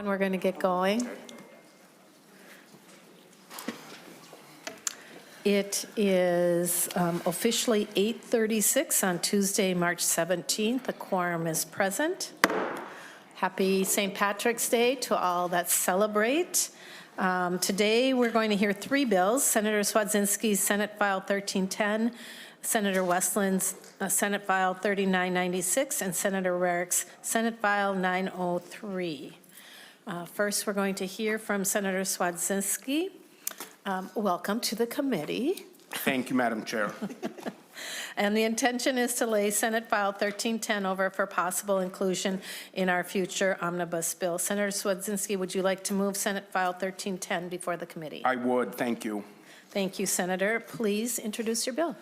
everyone. We're going to get going. It is officially 8:36 on Tuesday, March 17th. The quorum is present. Happy St. Patrick's Day to all that celebrate. Today we're going to hear three bills: Senator Cwodzinski's Senate File 1310, Senator Westlin's Senate File 3996, and Senator Rarick's Senate File 903. First, we're going to hear from Senator Cwodzinski. Welcome to the committee. Thank you, Madam Chair. And the intention is to lay Senate File 1310 over for possible inclusion in our future omnibus bill. Senator Cwodzinski, would you like to move Senate File 1310 before the committee? I would. Thank you. Thank you, Senator. Please introduce your bill.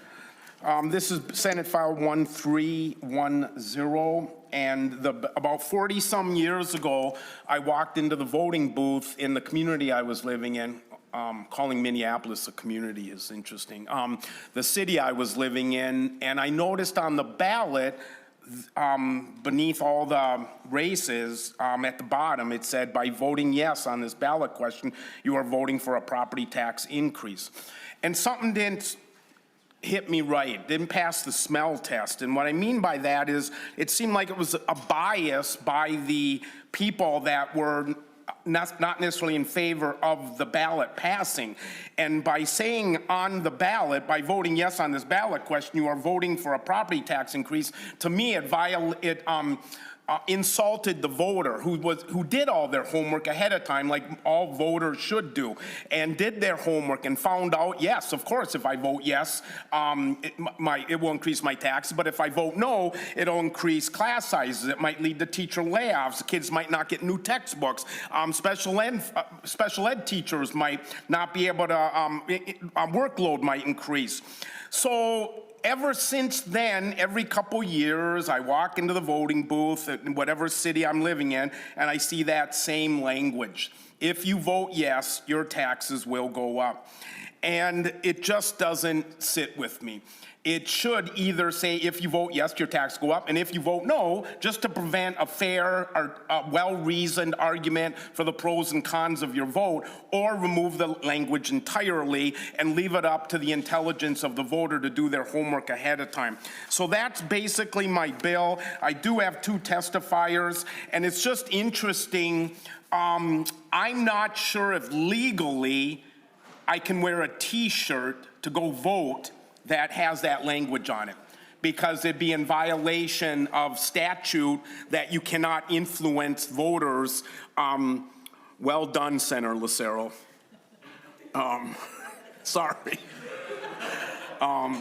This is Senate File 1310, and about 40-some years ago, I walked into the voting booth in the community I was living in. Calling Minneapolis a community is interesting. The city I was living in, and I noticed on the ballot, beneath all the races, at the bottom, it said, by voting yes on this ballot question, you are voting for a property tax increase. And something didn't hit me right, didn't pass the smell test. And what I mean by that is, it seemed like it was a bias by the people that were not necessarily in favor of the ballot passing. And by saying on the ballot, by voting yes on this ballot question, you are voting for a property tax increase, to me it insulted the voter who did all their homework ahead of time, like all voters should do, and did their homework and found out, yes, of course, if I vote yes, it will increase my taxes, but if I vote no, it'll increase class sizes. It might lead to teacher layoffs. Kids might not get new textbooks. Special ed teachers might not be able to, workload might increase. So ever since then, every couple years, I walk into the voting booth in whatever city I'm living in, and I see that same language. If you vote yes, your taxes will go up. And it just doesn't sit with me. It should either say, if you vote yes, your tax go up, and if you vote no, just to prevent a fair or well-reasoned argument for the pros and cons of your vote, or remove the language entirely and leave it up to the intelligence of the voter to do their homework ahead of time. So that's basically my bill. I do have two testifiers, and it's just interesting. I'm not sure if legally I can wear a t-shirt to go vote that has that language on it, because it'd be in violation of statute that you cannot influence voters. Well done, Senator Lucero. Sorry. A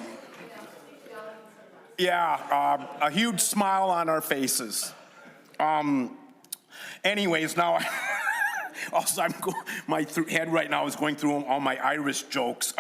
huge smile on our faces. Anyways, now also, my head right now is going through all my Irish jokes,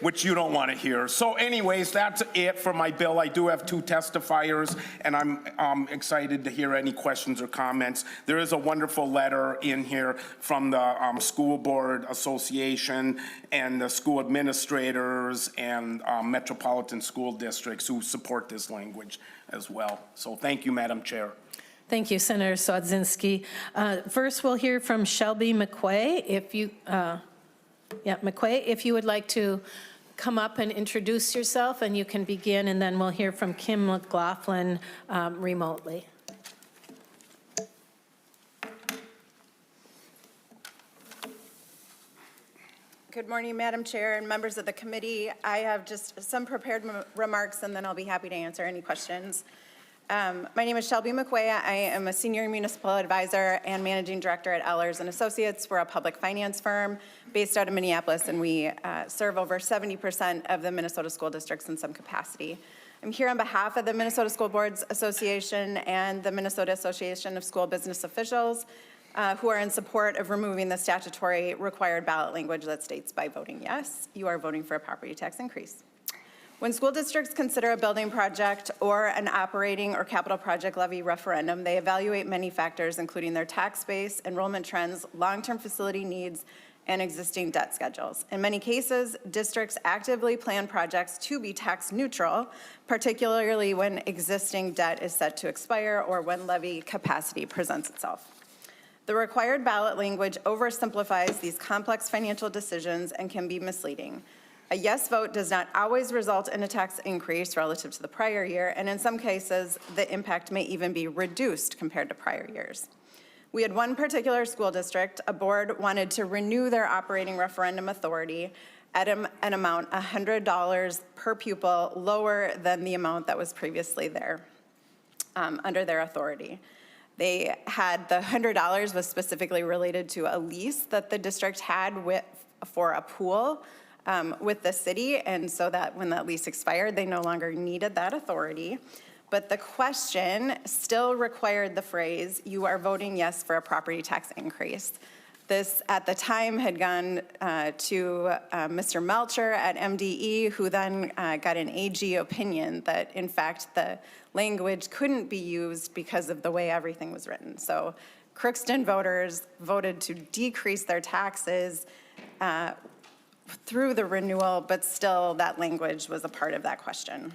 which you don't want to hear. So anyways, that's it for my bill. I do have two testifiers, and I'm excited to hear any questions or comments. There is a wonderful letter in here from the School Board Association and the school administrators and metropolitan school districts who support this language as well. So thank you, Madam Chair. Thank you, Senator Cwodzinski. First, we'll hear from Shelby McQuay. McQuay, if you would like to come up and introduce yourself, and you can begin, and then we'll hear from Kim McLaughlin remotely. Good morning, Madam Chair and members of the committee. I have just some prepared remarks, and then I'll be happy to answer any questions. My name is Shelby McQuay. I am a senior municipal advisor and managing director at Ehlers & Associates. We're a public finance firm based out of Minneapolis, and we serve over 70% of the Minnesota school districts in some capacity. I'm here on behalf of the Minnesota School Boards Association and the Minnesota Association of School Business Officials, who are in support of removing the statutory required ballot language that states by voting yes, you are voting for a property tax increase. When school districts consider a building project or an operating or capital project levy referendum, they evaluate many factors, including their tax base, enrollment trends, long-term facility needs, and existing debt schedules. In many cases, districts actively plan projects to be tax neutral, particularly when existing debt is set to expire or when levy capacity presents itself. The required ballot language oversimplifies these complex financial decisions and can be misleading. A yes vote does not always result in a tax increase relative to the prior year, and in some cases, the impact may even be reduced compared to prior years. We had one particular school district, a board wanted to renew their operating referendum authority at an amount $100 per pupil lower than the amount that was previously there under their authority. They had the $100 was specifically related to a lease that the district had for a pool with the city, and so that when that lease expired, they no longer needed that authority. But the question still required the phrase, "You are voting yes for a property tax increase." This, at the time, had gone to Mr. Melcher at MDE, who then got an AG opinion that, in fact, the language couldn't be used because of the way everything was written. So Crookston voters voted to decrease their taxes through the renewal, but still that language was a part of that question.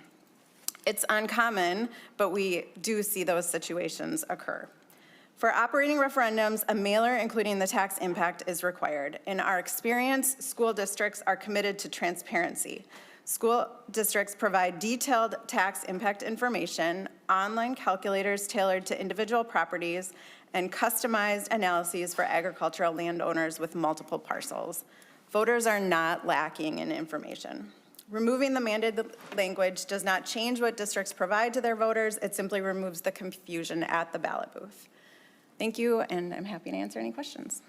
It's uncommon, but we do see those situations occur. For operating referendums, a mailer including the tax impact is required. In our experience, school districts are committed to transparency. School districts provide detailed tax impact information, online calculators tailored to individual properties, and customized analyses for agricultural landowners with multiple parcels. Voters are not lacking in information. Removing the mandated language does not change what districts provide to their voters. It simply removes the confusion at the ballot booth. Thank you, and I'm happy to answer any questions.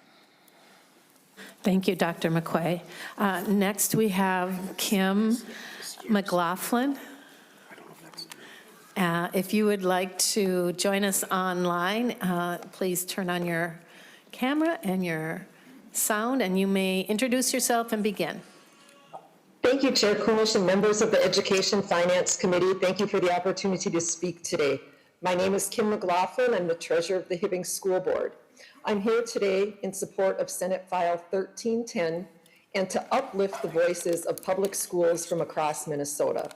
Thank you, Dr. McQuay. Next, we have Kim McLaughlin. If you would like to join us online, please turn on your camera and your sound, and you may introduce yourself and begin. Thank you, Chair Kulish and members of the Education Finance Committee. Thank you for the opportunity to speak today. My name is Kim McLaughlin. I'm the treasurer of the Hibbing School Board. I'm here today in support of Senate File 1310 and to uplift the voices of public schools from across Minnesota.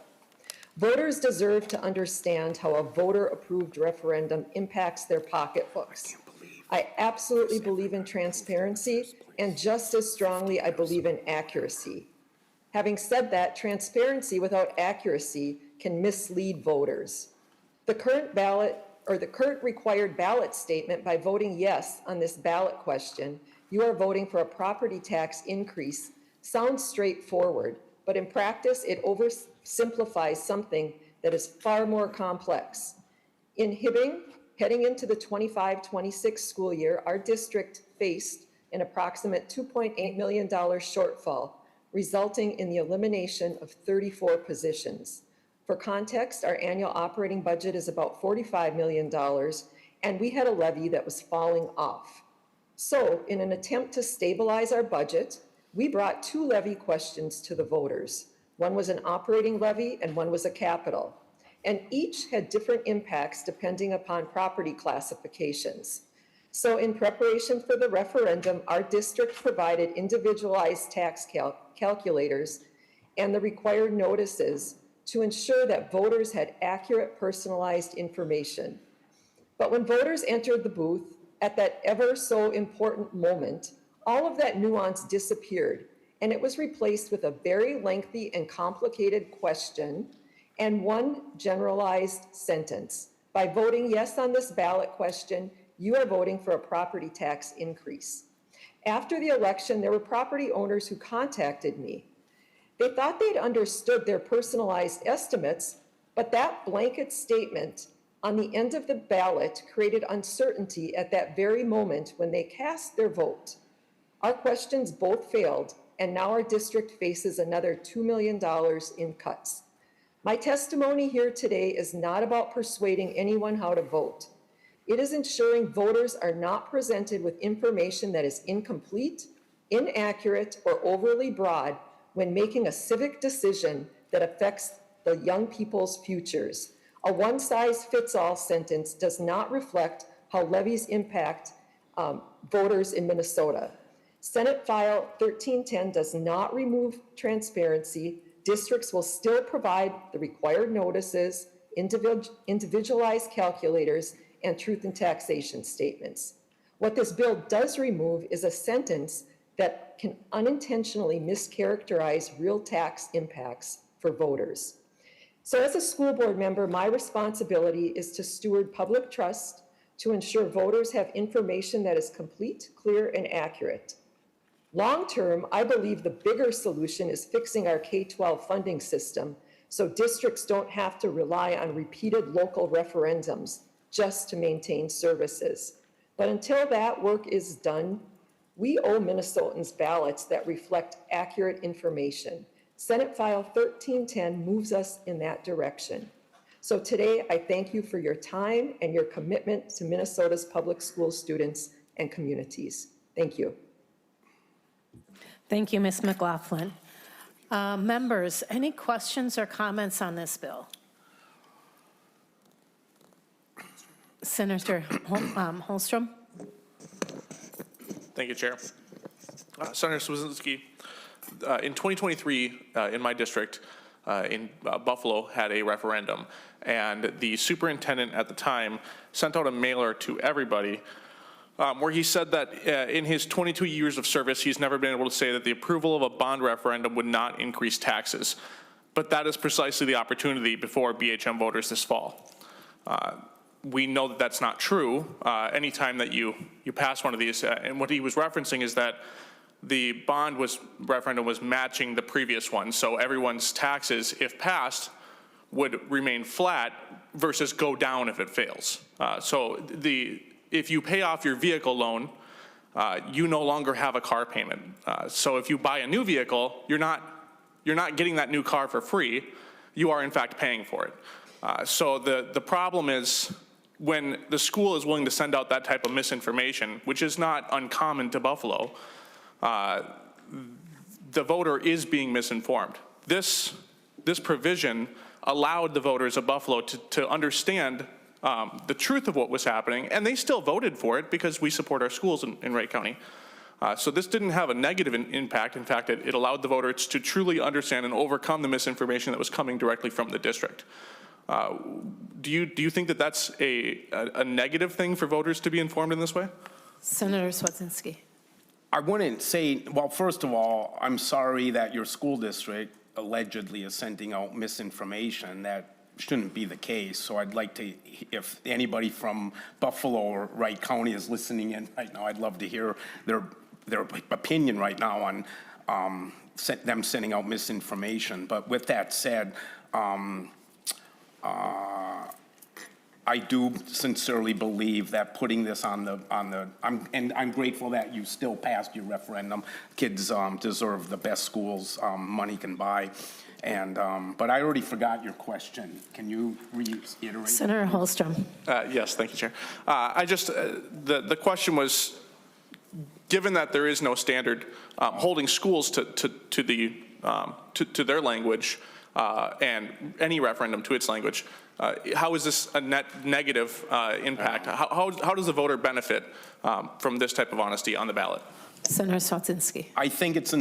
Voters deserve to understand how a voter-approved referendum impacts their pocketbooks. I absolutely believe in transparency, and just as strongly, I believe in accuracy. Having said that, transparency without accuracy can mislead voters. The current ballot, or the current required ballot statement, by voting yes on this ballot question, you are voting for a property tax increase, sounds straightforward, but in practice, it oversimplifies something that is far more complex. In Hibbing, heading into the 25-26 school year, our district faced an approximate $2.8 million shortfall, resulting in the elimination of 34 positions. For context, our annual operating budget is about $45 million, and we had a levy that was falling off. So, in an attempt to stabilize our budget, we brought two levy questions to the voters. One was an operating levy and one was a capital, and each had different impacts depending upon property classifications. So in preparation for the referendum, our district provided individualized tax calculators and the required notices to ensure that voters had accurate, personalized information. But when voters entered the booth at that ever so important moment, all of that nuance disappeared, and it was replaced with a very lengthy and complicated question and one generalized sentence. By voting yes on this ballot question, you are voting for a property tax increase. After the election, there were property owners who contacted me. They thought they'd understood their personalized estimates, but that blanket statement on the end of the ballot created uncertainty at that very moment when they cast their vote. Our questions both failed, and now our district faces another $2 million in cuts. My testimony here today is not about persuading anyone how to vote. It is ensuring voters are not presented with information that is incomplete, inaccurate, or overly broad when making a civic decision that affects the young people's futures. A one-size-fits-all sentence does not reflect how levies impact voters in Minnesota. Senate File 1310 does not remove transparency. Districts will still provide the required notices, individualized calculators, and truth in taxation statements. What this bill does remove is a sentence that can unintentionally mischaracterize real tax impacts for voters. So as a school board member, my responsibility is to steward public trust, to ensure voters have information that is complete, clear, and accurate. Long-term, I believe the bigger solution is fixing our K-12 funding system so districts don't have to rely on repeated local referendums just to maintain services. But until that work is done, we owe Minnesotans ballots that reflect accurate information. Senate File 1310 moves us in that direction. So today, I thank you for your time and your commitment to Minnesota's public school students and communities. Thank you. Thank you, Ms. McLaughlin. Members, any questions or comments on this bill? Senator Holstrom. Thank you, Chair. Senator Cwodzinski, in 2023, in my district, in Buffalo, had a referendum, and the superintendent at the time sent out a mailer to everybody where he said that in his 22 years of service, he's never been able to say that the approval of a bond referendum would not increase taxes. But that is precisely the opportunity before BHM voters this fall. We know that that's not true anytime that you pass one of these. And what he was referencing is that the bond referendum was matching the previous one. So everyone's taxes, if passed, would remain flat versus go down if it fails. If you pay off your vehicle loan, you no longer have a car payment. So if you buy a new vehicle, you're not getting that new car for free. You are in fact paying for it. So the problem is when the school is willing to send out that type of misinformation, which is not uncommon to Buffalo, the voter is being misinformed. This provision allowed the voters of Buffalo to understand the truth of what was happening, and they still voted for it because we support our schools in Wright County. So this didn't have a negative impact. In fact, it allowed the voters to truly understand and overcome the misinformation that was coming directly from the district. Do you think that that's a negative thing for voters to be informed in this way? Senator Cwodzinski. I wouldn't say, well, first of all, I'm sorry that your school district allegedly is sending out misinformation. That shouldn't be the case. So I'd like to, if anybody from Buffalo or Wright County is listening in right now, I'd love to hear their opinion right now on them sending out misinformation. But with that said, I do sincerely believe that putting this I'm grateful that you still passed your referendum. Kids deserve the best schools money can buy. And, but I already forgot your question. Can you reiterate? Senator Holstrom. Yes, thank you, Chair. The question was, given that there is no standard holding schools to their language and any referendum to its language, how is this a net negative impact? How does the voter benefit from this type of honesty on the ballot? Senator Cwodzinski. I think it's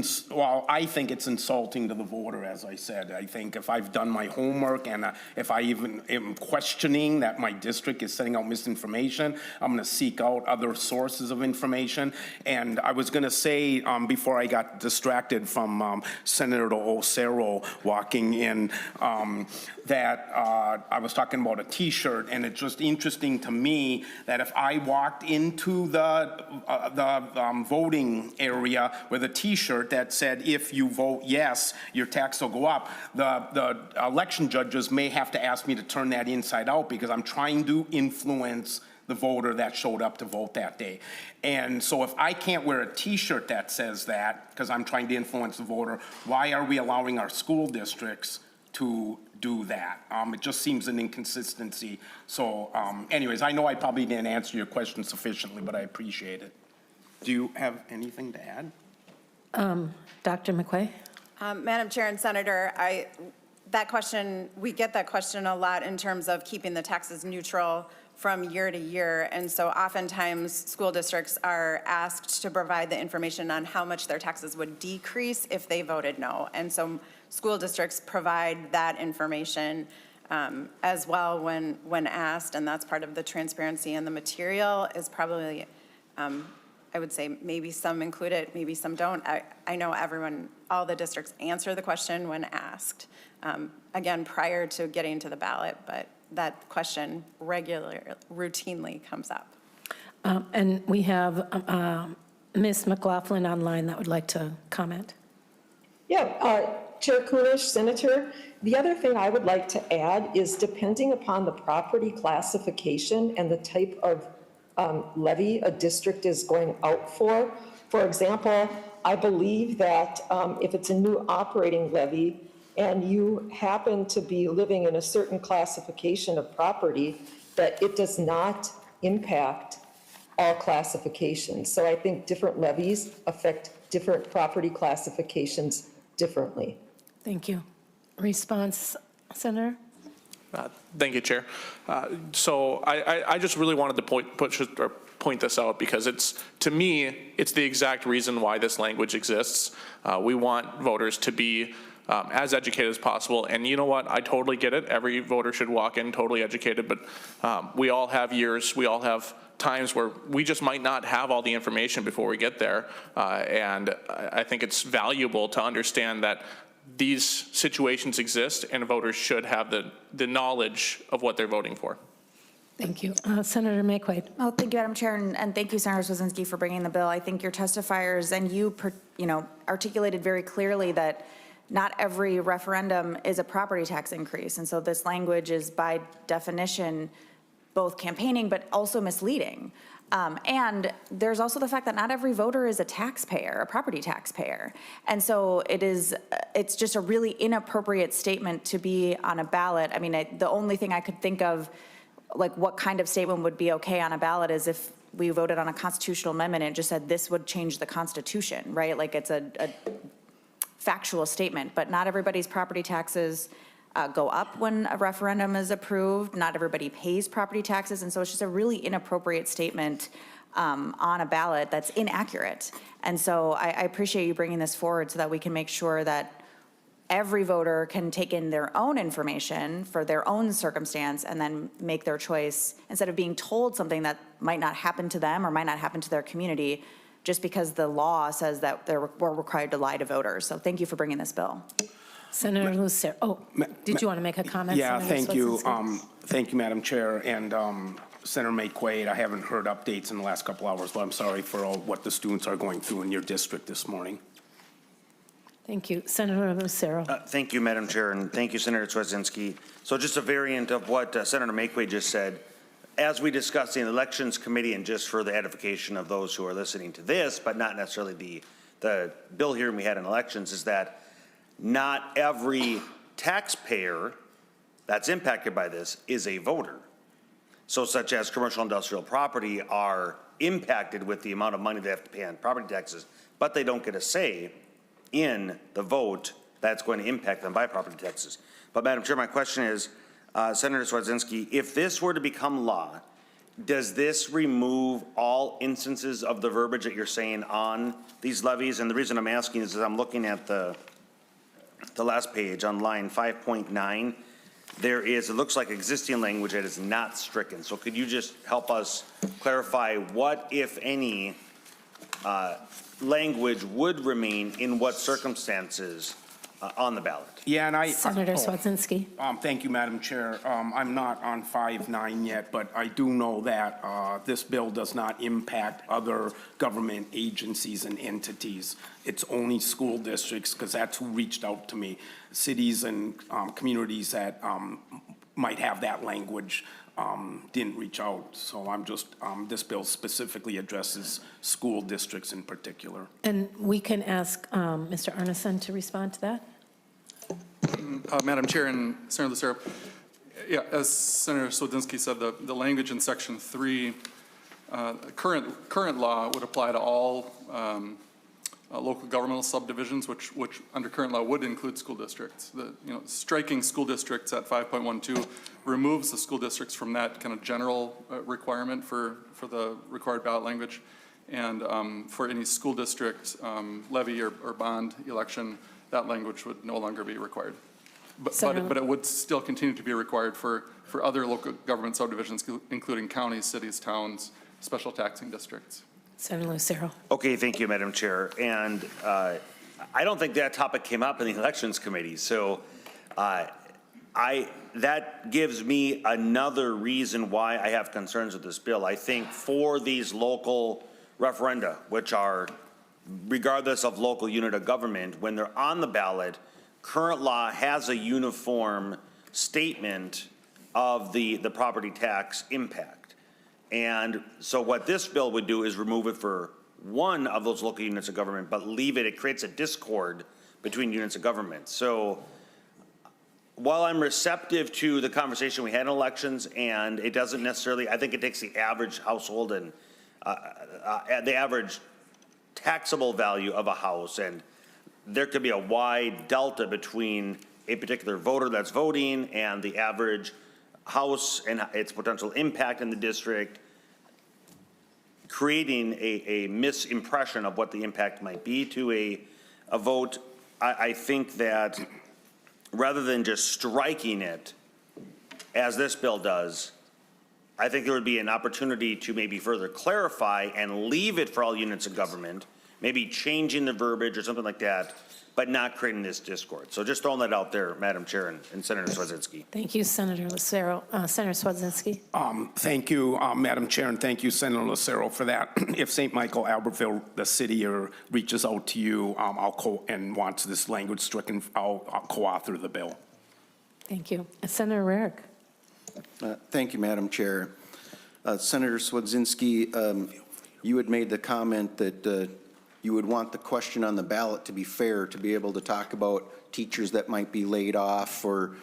insulting to the voter, as I said. I think if I've done my homework and if I even am questioning that my district is sending out misinformation, I'm going to seek out other sources of information. And I was going to say, before I got distracted from Senator Osero walking in, that I was talking about a T-shirt, and it's just interesting to me that if I walked into the voting area with a T-shirt that said, if you vote yes, your tax will go up, the election judges may have to ask me to turn that inside out because I'm trying to influence the voter that showed up to vote that day. And so if I can't wear a T-shirt that says that because I'm trying to influence the voter, why are we allowing our school districts to do that? It just seems an inconsistency. So anyways, I know I probably didn't answer your question sufficiently, but I appreciate it. Do you have anything to add? Dr. McQuay? Madam Chair and Senator, we get that question a lot in terms of keeping the taxes neutral from year to year. And so oftentimes school districts are asked to provide the information on how much their taxes would decrease if they voted no. And so school districts provide that information as well when asked, and that's part of the transparency, and the material is probably I would say maybe some include it, maybe some don't. I know everyone, all the districts answer the question when asked, again, prior to getting to the ballot, but that question routinely comes up. And we have Ms. McLaughlin online that would like to comment. Yeah, Chair Kulish, Senator, the other thing I would like to add is depending upon the property classification and the type of levy a district is going out for example, I believe that if it's a new operating levy and you happen to be living in a certain classification of property, that it does not impact all classifications. So I think different levies affect different property classifications differently. Thank you. Response, Senator? Thank you, Chair. So I just really wanted to point this out because to me, it's the exact reason why this language exists. We want voters to be as educated as possible. And you know what? I totally get it. Every voter should walk in totally educated, but we all have years, we all have times where we just might not have all the information before we get there. And I think it's valuable to understand that these situations exist and voters should have the knowledge of what they're voting for. Thank you. Senator McQuaid. Oh, thank you, Madam Chair, and thank you, Senator Cwodzinski, for bringing the bill. I think your testifiers and you articulated very clearly that not every referendum is a property tax increase, and so this language is by definition both campaigning but also misleading. And there's also the fact that not every voter is a taxpayer, a property taxpayer. And so it's just a really inappropriate statement to be on a ballot. I mean, the only thing I could think of, like what kind of statement would be okay on a ballot is if we voted on a constitutional amendment and it just said this would change the Constitution, right? Like it's a factual statement, but not everybody's property taxes go up when a referendum is approved. Not everybody pays property taxes, and so it's just a really inappropriate statement on a ballot that's inaccurate. And so I appreciate you bringing this forward so that we can make sure that every voter can take in their own information for their own circumstance and then make their choice instead of being told something that might not happen to them or might not happen to their community just because the law says that we're required to lie to voters. So thank you for bringing this bill. Senator Lucero. Oh, did you want to make a comment? Yeah, Senator thank you. Cwodzinski? Thank you, Madam Chair. And Senator McQuaid, I haven't heard updates in the last couple hours, but I'm sorry for all what the students are going through in your district this morning. Thank you. Senator Lucero. Thank you, Madam Chair, and thank you, Senator Cwodzinski. So just a variant of what Senator McQuaid just said. As we discussed in the Elections Committee, and just for the edification of those who are listening to this, but not necessarily the bill hearing we had in elections, is that not every taxpayer that's impacted by this is a voter. So such as commercial industrial property are impacted with the amount of money they have to pay on property taxes, but they don't get a say in the vote that's going to impact them by property taxes. But Madam Chair, my question is, Senator Cwodzinski, if this were to become law, does this remove all instances of the verbiage that you're saying on these levies? And the reason I'm asking is I'm looking at the last page on line 5.9. There is, it looks like existing language that is not stricken. So could you just help us clarify what, if any, language would remain in what circumstances on the ballot? Yeah, and Senator Cwodzinski. Thank you, Madam Chair. I'm not on 5.9 yet, but I do know that this bill does not impact other government agencies and entities. It's only school districts, because that's who reached out to me. Cities and communities that might have that language didn't reach out. So I'm just, this bill specifically addresses school districts in particular. And we can ask Mr. Arneson to respond to that. Madam Chair and Senator Lucero, yeah, as Senator Cwodzinski said, the language in Section 3, current law would apply to all local governmental subdivisions, which under current law would include school districts. Striking school districts at 5.12 removes the school districts from that kind of general requirement for the required ballot language, and for any school district levy or bond election, that language would no longer be required. But it would still continue to be required for other local government subdivisions, including counties, cities, towns, special taxing districts. Senator Lucero. Okay, thank you, Madam Chair. And I don't think that topic came up in the Elections Committee. So that gives me another reason why I have concerns with this bill. I think for these local referenda, which are regardless of local unit of government, when they're on the ballot, current law has a uniform statement of the property tax impact. And so what this bill would do is remove it for one of those local units of government, but leave it, it creates a discord between units of government. So while I'm receptive to the conversation we had in elections, and it doesn't necessarily, I think it takes the average household and the average taxable value of a house, and there could be a wide delta between a particular voter that's voting and the average house and its potential impact in the district, creating a misimpression of what the impact might be to a vote. I think that rather than just striking it, as this bill does, I think there would be an opportunity to maybe further clarify and leave it for all units of government, maybe changing the verbiage or something like that, but not creating this discord. So just throwing that out there, Madam Chair and Senator Cwodzinski. Thank you, Senator Lucero. Senator Cwodzinski. Thank you, Madam Chair, and thank you, Senator Lucero, for that. If St. Michael, Albertville, the city, reaches out to you, and wants this language stricken, I'll co-author the bill. Thank you. Senator Rarick. Thank you, Madam Chair. Senator Cwodzinski, you had made the comment that you would want the question on the ballot to be fair, to be able to talk about teachers that might be laid off or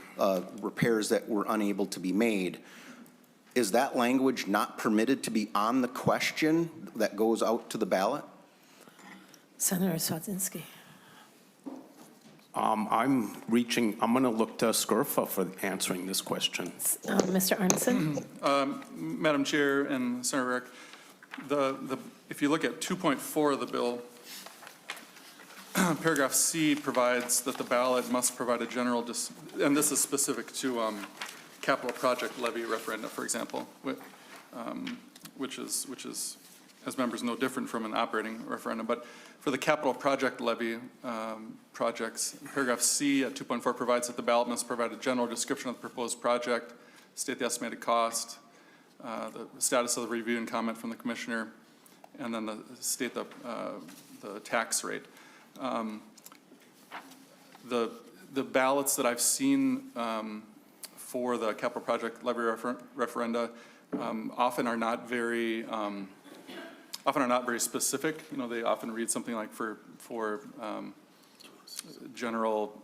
repairs that were unable to be made. Is that language not permitted to be on the question that goes out to the ballot? Senator Cwodzinski. I'm going to look to SCRFA for answering this question. Mr. Arneson. Madam Chair and Senator Rarick, if you look at 2.4 of the bill, paragraph C provides that the ballot must provide a general, and this is specific to capital project levy referenda, for example, which is, as members know, different from an operating referendum. But for the capital project levy projects, paragraph C at 2.4 provides that the ballot must provide a general description of the proposed project, state the estimated cost, the status of the review and comment from the commissioner, and then state the tax rate. The ballots that I've seen for the capital project levy referenda often are not very specific. You know, they often read something like for general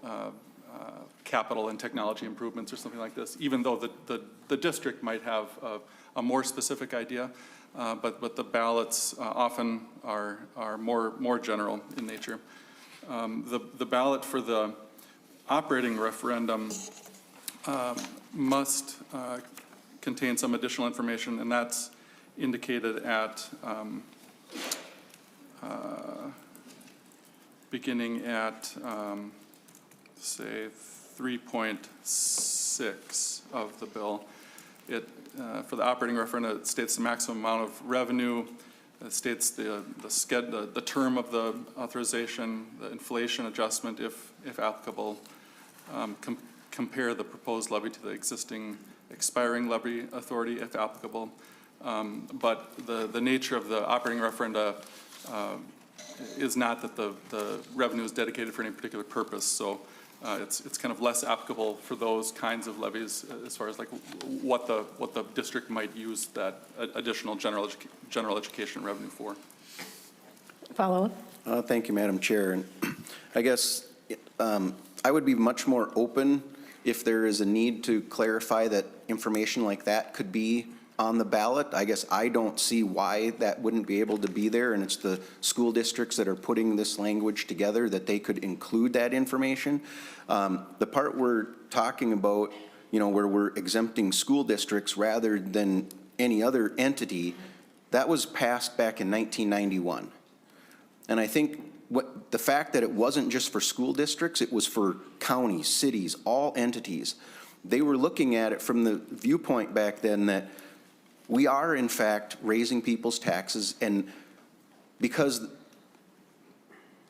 capital and technology improvements or something like this, even though the district might have a more specific idea. But the ballots often are more general in nature. The ballot for the operating referendum must contain some additional information, and that's indicated at beginning at say 3.6 of the bill. It for the operating referendum, it states the maximum amount of revenue. It states the term of the authorization, the inflation adjustment, if applicable. Compare the proposed levy to the existing expiring levy authority, if applicable. But the nature of the operating referenda is not that the revenue is dedicated for any particular purpose. So it's kind of less applicable for those kinds of levies as far as like what the district might use that additional general education revenue for. Follow up. Thank you, Madam Chair. And I guess I would be much more open if there is a need to clarify that information like that could be on the ballot. I guess I don't see why that wouldn't be able to be there, and it's the school districts that are putting this language together that they could include that information. The part we're talking about, you know, where we're exempting school districts rather than any other entity, that was passed back in 1991. And I think the fact that it wasn't just for school districts, it was for counties, cities, all entities. They were looking at it from the viewpoint back then that we are, in fact, raising people's taxes, and because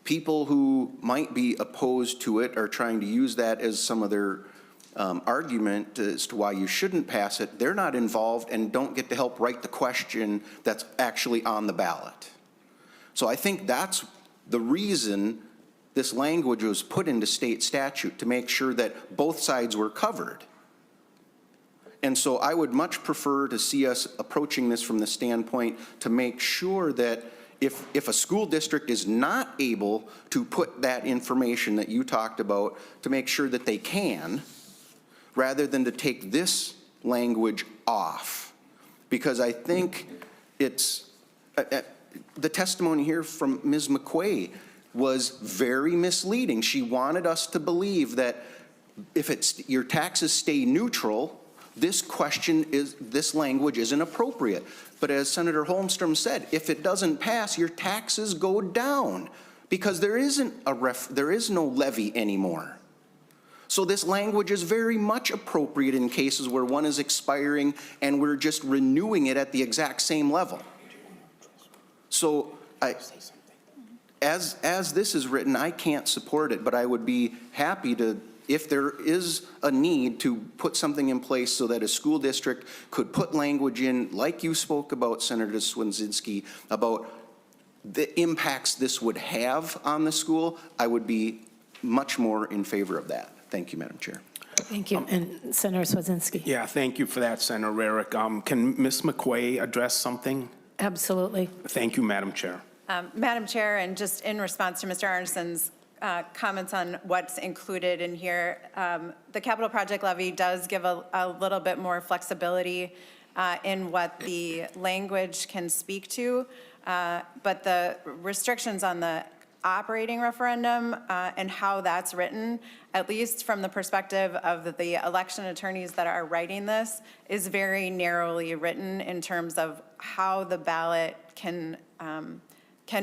people who might be opposed to it are trying to use that as some of their argument as to why you shouldn't pass it. They're not involved and don't get to help write the question that's actually on the ballot. So I think that's the reason this language was put into state statute, to make sure that both sides were covered. And so I would much prefer to see us approaching this from the standpoint to make sure that if a school district is not able to put that information that you talked about, to make sure that they can, rather than to take this language off. Because I think it's, the testimony here from Ms. McQuay was very misleading. She wanted us to believe that if it's, your taxes stay neutral, this language isn't appropriate. But as Senator Holmstrom said, if it doesn't pass, your taxes go down because there is no levy anymore. So this language is very much appropriate in cases where one is expiring and we're just renewing it at the exact same level. So as this is written, I can't support it, but I would be happy to, if there is a need, to put something in place so that a school district could put language in, like you spoke about, Senator Cwodzinski, about the impacts this would have on the school. I would be much more in favor of that. Thank you, Madam Chair. Thank you. And Senator Cwodzinski. Yeah, thank you for that, Senator Rarick. Can Ms. McQuay address something? Absolutely. Thank you, Madam Chair. Madam Chair, and just in response to Mr. Arneson's comments on what's included in here, the capital project levy does give a little bit more flexibility in what the language can speak to, but the restrictions on the operating referendum and how that's written, at least from the perspective of the election attorneys that are writing this, is very narrowly written in terms of how the ballot can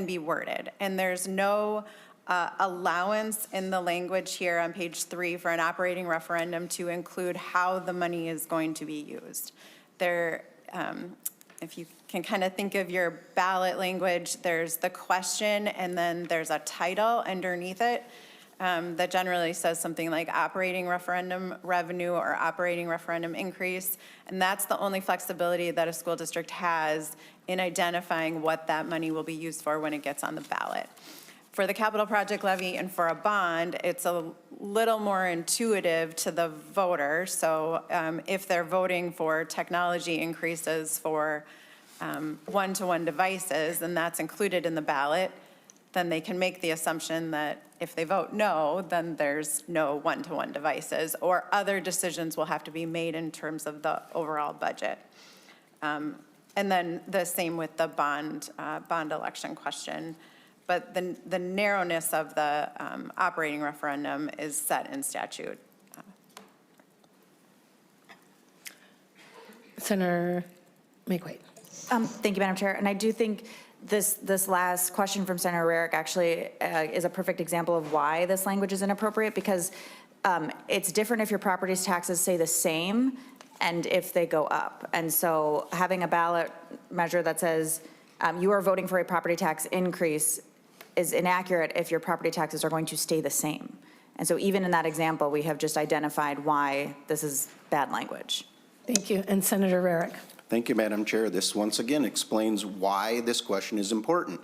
be worded. And there's no allowance in the language here on page 3 for an operating referendum to include how the money is going to be used. There, if you can kind of think of your ballot language, there's the question and then there's a title underneath it that generally says something like operating referendum revenue or operating referendum increase. And that's the only flexibility that a school district has in identifying what that money will be used for when it gets on the ballot. For the capital project levy and for a bond, it's a little more intuitive to the voter. So if they're voting for technology increases for one-to-one devices, and that's included in the ballot, then they can make the assumption that if they vote no, then there's no one-to-one devices, or other decisions will have to be made in terms of the overall budget. And then the same with the bond election question. But the narrowness of the operating referendum is set in statute. Senator McQuay. Thank you, Madam Chair. And I do think this last question from Senator Rarick actually is a perfect example of why this language is inappropriate, because it's different if your property taxes stay the same and if they go up. And so having a ballot measure that says you are voting for a property tax increase is inaccurate if your property taxes are going to stay the same. And so even in that example, we have just identified why this is bad language. Thank you. And Senator Rarick. Thank you, Madam Chair. This once again explains why this question is important.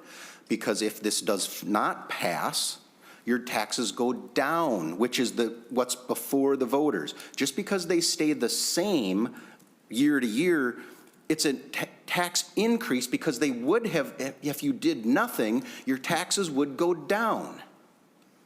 Because if this does not pass, your taxes go down, which is what's before the voters. Just because they stay the same year to year, it's a tax increase, because they would have, if you did nothing, your taxes would go down.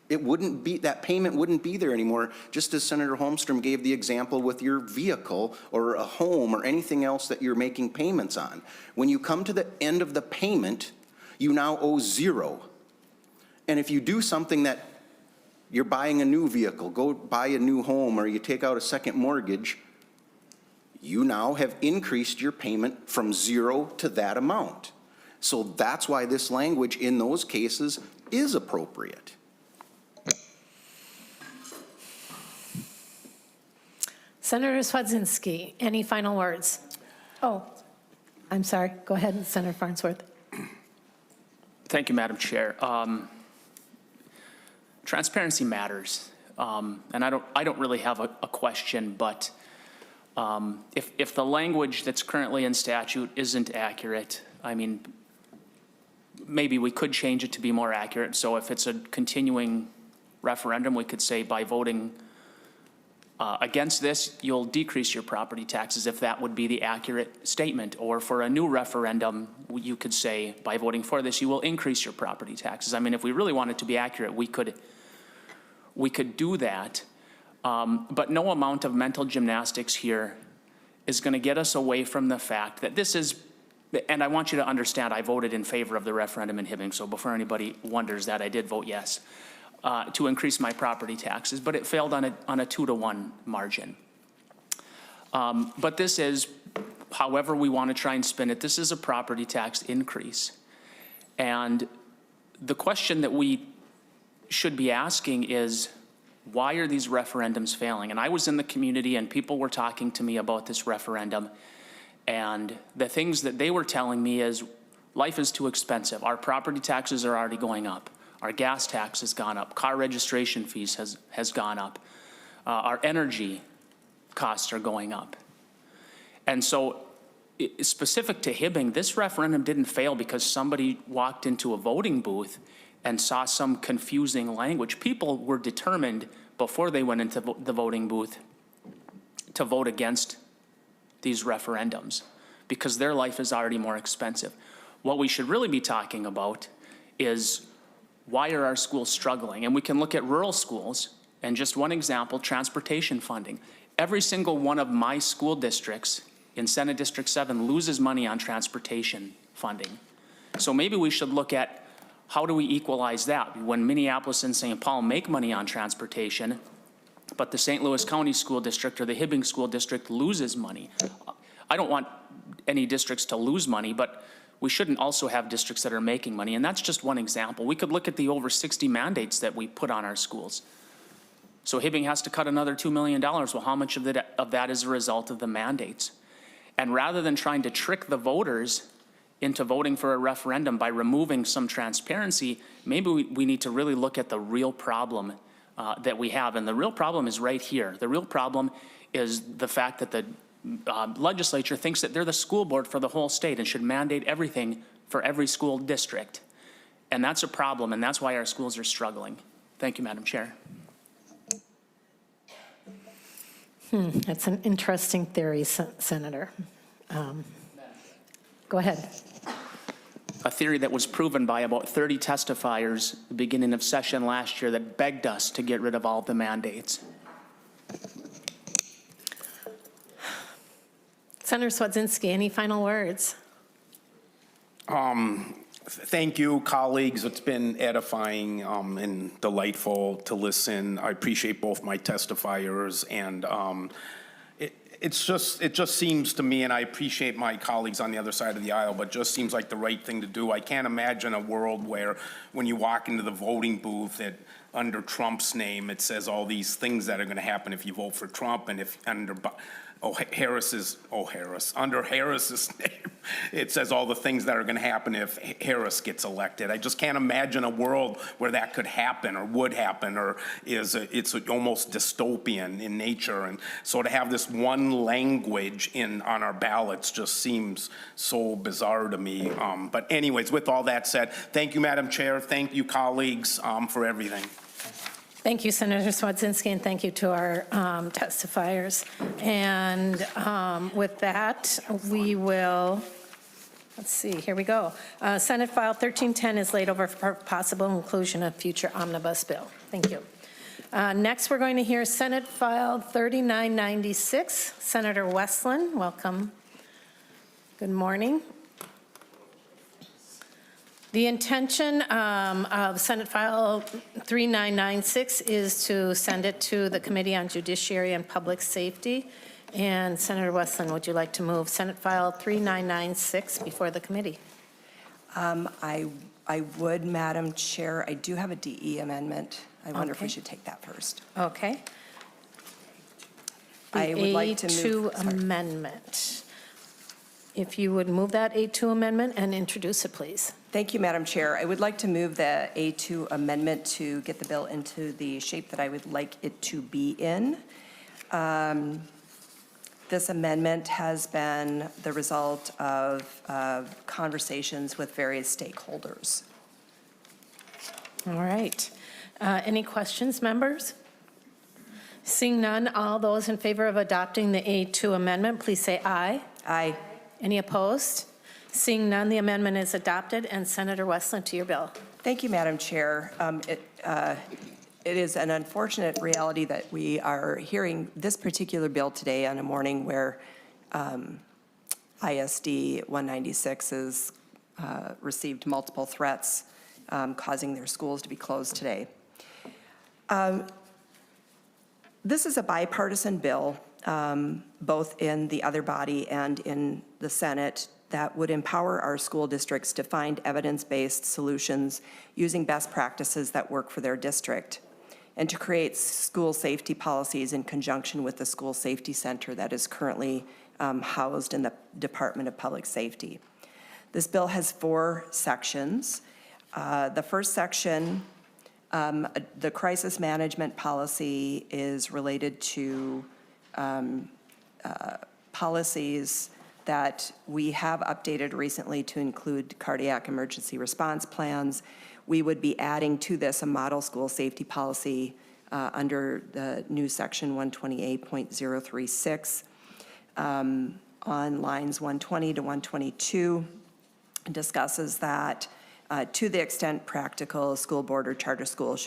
It wouldn't be, that payment wouldn't be there anymore, just as Senator Holmstrom gave the example with your vehicle or a home or anything else that you're making payments on. When you come to the end of the payment, you now owe zero. And if you do something that you're buying a new vehicle, go buy a new home, or you take out a second mortgage, you now have increased your payment from zero to that amount. So that's why this language in those cases is appropriate. Senator Cwodzinski, any final words? Oh, I'm sorry. Go ahead, Senator Farnsworth. Thank you, Madam Chair. Transparency matters, and I don't really have a question, but if the language that's currently in statute isn't accurate, I mean, maybe we could change it to be more accurate. So if it's a continuing referendum, we could say by voting against this, you'll decrease your property taxes, if that would be the accurate statement. Or for a new referendum, you could say by voting for this, you will increase your property taxes. I mean, if we really wanted to be accurate, we could do that. But no amount of mental gymnastics here is going to get us away from the fact that this is, and I want you to understand, I voted in favor of the referendum in Hibbing, so before anybody wonders that, I did vote yes, to increase my property taxes, but it failed on a 2-to-1 margin. But this is, however we want to try and spin it, this is a property tax increase. And the question that we should be asking is, why are these referendums failing? And I was in the community and people were talking to me about this referendum, and the things that they were telling me is life is too expensive. Our property taxes are already going up. Our gas tax has gone up. Car registration fees has gone up. Our energy costs are going up. And so specific to Hibbing, this referendum didn't fail because somebody walked into a voting booth and saw some confusing language. People were determined before they went into the voting booth to vote against these referendums because their life is already more expensive. What we should really be talking about is, why are our schools struggling? And we can look at rural schools, and just one example, transportation funding. Every single one of my school districts in Senate District 7 loses money on transportation funding. So maybe we should look at, how do we equalize that? When Minneapolis and St. Paul make money on transportation, but the St. Louis County School District or the Hibbing School District loses money. I don't want any districts to lose money, but we shouldn't also have districts that are making money. And that's just one example. We could look at the over 60 mandates that we put on our schools. So Hibbing has to cut another $2 million. Well, how much of that is a result of the mandates? And rather than trying to trick the voters into voting for a referendum by removing some transparency, maybe we need to really look at the real problem that we have. And the real problem is right here. The real problem is the fact that the legislature thinks that they're the school board for the whole state and should mandate everything for every school district. And that's a problem, and that's why our schools are struggling. Thank you, Madam Chair. That's an interesting theory, Senator. Go ahead. A theory that was proven by about 30 testifiers at the beginning of session last year that begged us to get rid of all the mandates. Senator Cwodzinski, any final words? Thank you, colleagues. It's been edifying and delightful to listen. I appreciate both my testifiers, and it just seems to me, and I appreciate my colleagues on the other side of the aisle, but just seems like the right thing to do. I can't imagine a world where when you walk into the voting booth, under Trump's name, it says all these things that are going to happen if you vote for Trump, and if under Harris's name, it says all the things that are going to happen if Harris gets elected. I just can't imagine a world where that could happen or would happen, or it's almost dystopian in nature. And so to have this one language on our ballots just seems so bizarre to me. But anyways, with all that said, thank you, Madam Chair. Thank you, colleagues, for everything. Thank you, Senator Cwodzinski, and thank you to our testifiers. And with that, we will, let's see, here we go. Senate File 1310 is laid over for possible inclusion of future omnibus bill. Thank you. Next, we're going to hear Senate File 3996. Senator Westlin, welcome. Good morning. The intention of Senate File 3996 is to send it to the Committee on Judiciary and Public Safety. And Senator Westlin, would you like to move Senate File 3996 before the committee? I would, Madam Chair. I do have a DE amendment. I wonder if we should take that first. Okay. I would like to move. The A2 amendment. If you would move that A2 amendment and introduce it, please. Thank you, Madam Chair. I would like to move the A2 amendment to get the bill into the shape that I would like it to be in. This amendment has been the result of conversations with various stakeholders. All right. Any questions, members? Seeing none, all those in favor of adopting the A2 amendment, please say aye. Aye. Any opposed? Seeing none, the amendment is adopted. And Senator Westlin, to your bill. Thank you, Madam Chair. It is an unfortunate reality that we are hearing this particular bill today on a morning where ISD 196 has received multiple threats, causing their schools to be closed today. This is a bipartisan bill, both in the other body and in the Senate, that would empower our school districts to find evidence-based solutions using best practices that work for their district, and to create school safety policies in conjunction with the school safety center that is currently housed in the Department of Public Safety. This bill has 4 sections. The first section, the crisis management policy, is related to policies that we have updated recently to include cardiac emergency response plans. We would be adding to this a model school safety policy under the new section 128.036 on lines 120 to 122. Discusses that to the extent practical, a school board or charter school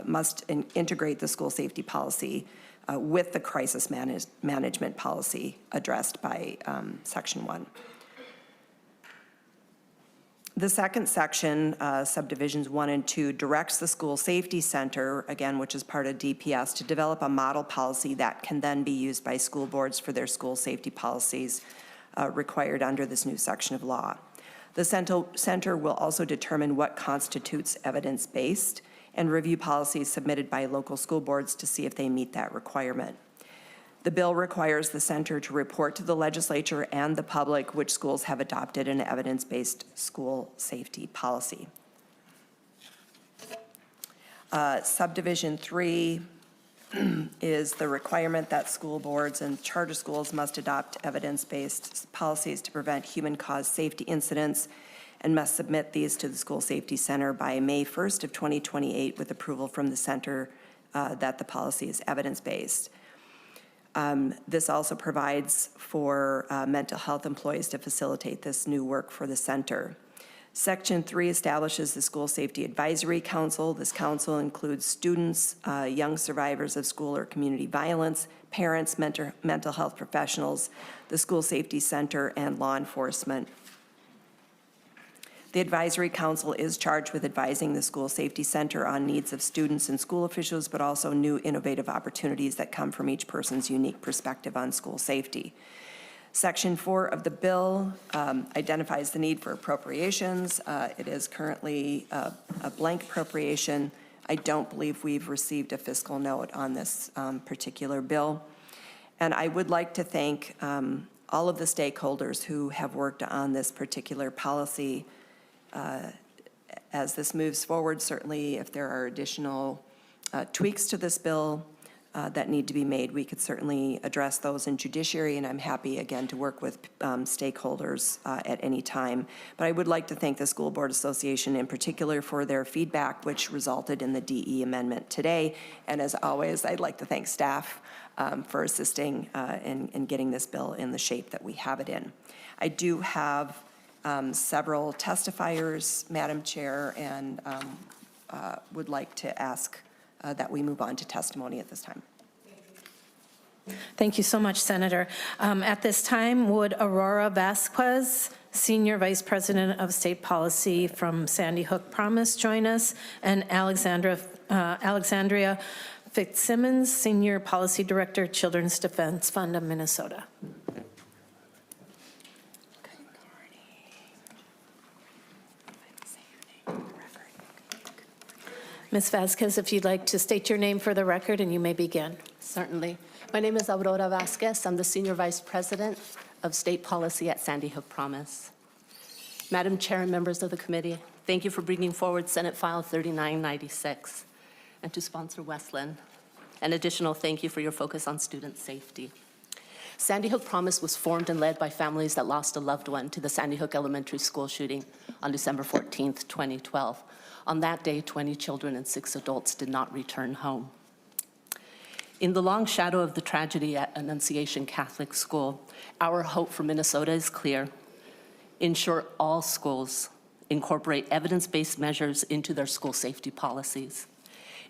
must integrate the school safety policy with the crisis management policy addressed by section 1. The second section, subdivisions 1 and 2, directs the school safety center, again, which is part of DPS, to develop a model policy that can then be used by school boards for their school safety policies required under this new section of law. The center will also determine what constitutes evidence-based and review policies submitted by local school boards to see if they meet that requirement. The bill requires the center to report to the legislature and the public which schools have adopted an evidence-based school safety policy. Subdivision 3 is the requirement that school boards and charter schools must adopt evidence-based policies to prevent human-caused safety incidents and must submit these to the School Safety Center by May 1st of 2028 with approval from the center that the policy is evidence-based. This also provides for mental health employees to facilitate this new work for the center. Section 3 establishes the School Safety Advisory Council. This council includes students, young survivors of school or community violence, parents, mental health professionals, the School Safety Center, and law enforcement. The Advisory Council is charged with advising the School Safety Center on needs of students and school officials, but also new innovative opportunities that come from each person's unique perspective on school safety. Section 4 of the bill identifies the need for appropriations. It is currently a blank appropriation. I don't believe we've received a fiscal note on this particular bill. And I would like to thank all of the stakeholders who have worked on this particular policy. As this moves forward, certainly if there are additional tweaks to this bill that need to be made, we could certainly address those in judiciary, and I'm happy again to work with stakeholders at any time. But I would like to thank the School Board Association in particular for their feedback, which resulted in the DE amendment today. And as always, I'd like to thank staff for assisting in getting this bill in the shape that we have it in. I do have several testifiers, Madam Chair, and would like to ask that we move on to testimony at this time. Thank you so much, Senator. At this time, would Aurora Vasquez, Senior Vice President of State Policy from Sandy Hook Promise, join us, and Alexandria Fitzsimmons, Senior Policy Director, Children's Defense Fund of Minnesota. Ms. Vasquez, if you'd like to state your name for the record, and you may begin. Certainly. My name is Aurora Vasquez. I'm the Senior Vice President of State Policy at Sandy Hook Promise. Madam Chair and members of the committee, thank you for bringing forward Senate File 3996, and to sponsor Westlin. An additional thank you for your focus on student safety. Sandy Hook Promise was formed and led by families that lost a loved one to the Sandy Hook Elementary School shooting on December 14th, 2012. On that day, 20 children and 6 adults did not return home. In the long shadow of the tragedy at Annunciation Catholic School, our hope for Minnesota is clear. Ensure all schools incorporate evidence-based measures into their school safety policies.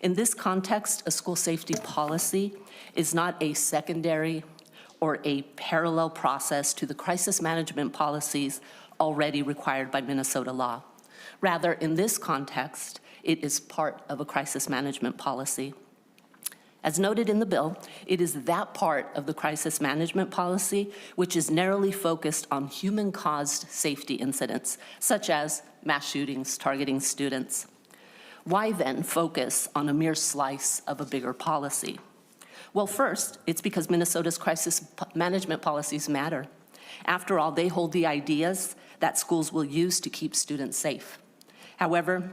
In this context, a school safety policy is not a secondary or a parallel process to the crisis management policies already required by Minnesota law. Rather, in this context, it is part of a crisis management policy. As noted in the bill, it is that part of the crisis management policy which is narrowly focused on human-caused safety incidents, such as mass shootings targeting students. Why then focus on a mere slice of a bigger policy? Well, first, it's because Minnesota's crisis management policies matter. After all, they hold the ideas that schools will use to keep students safe. However,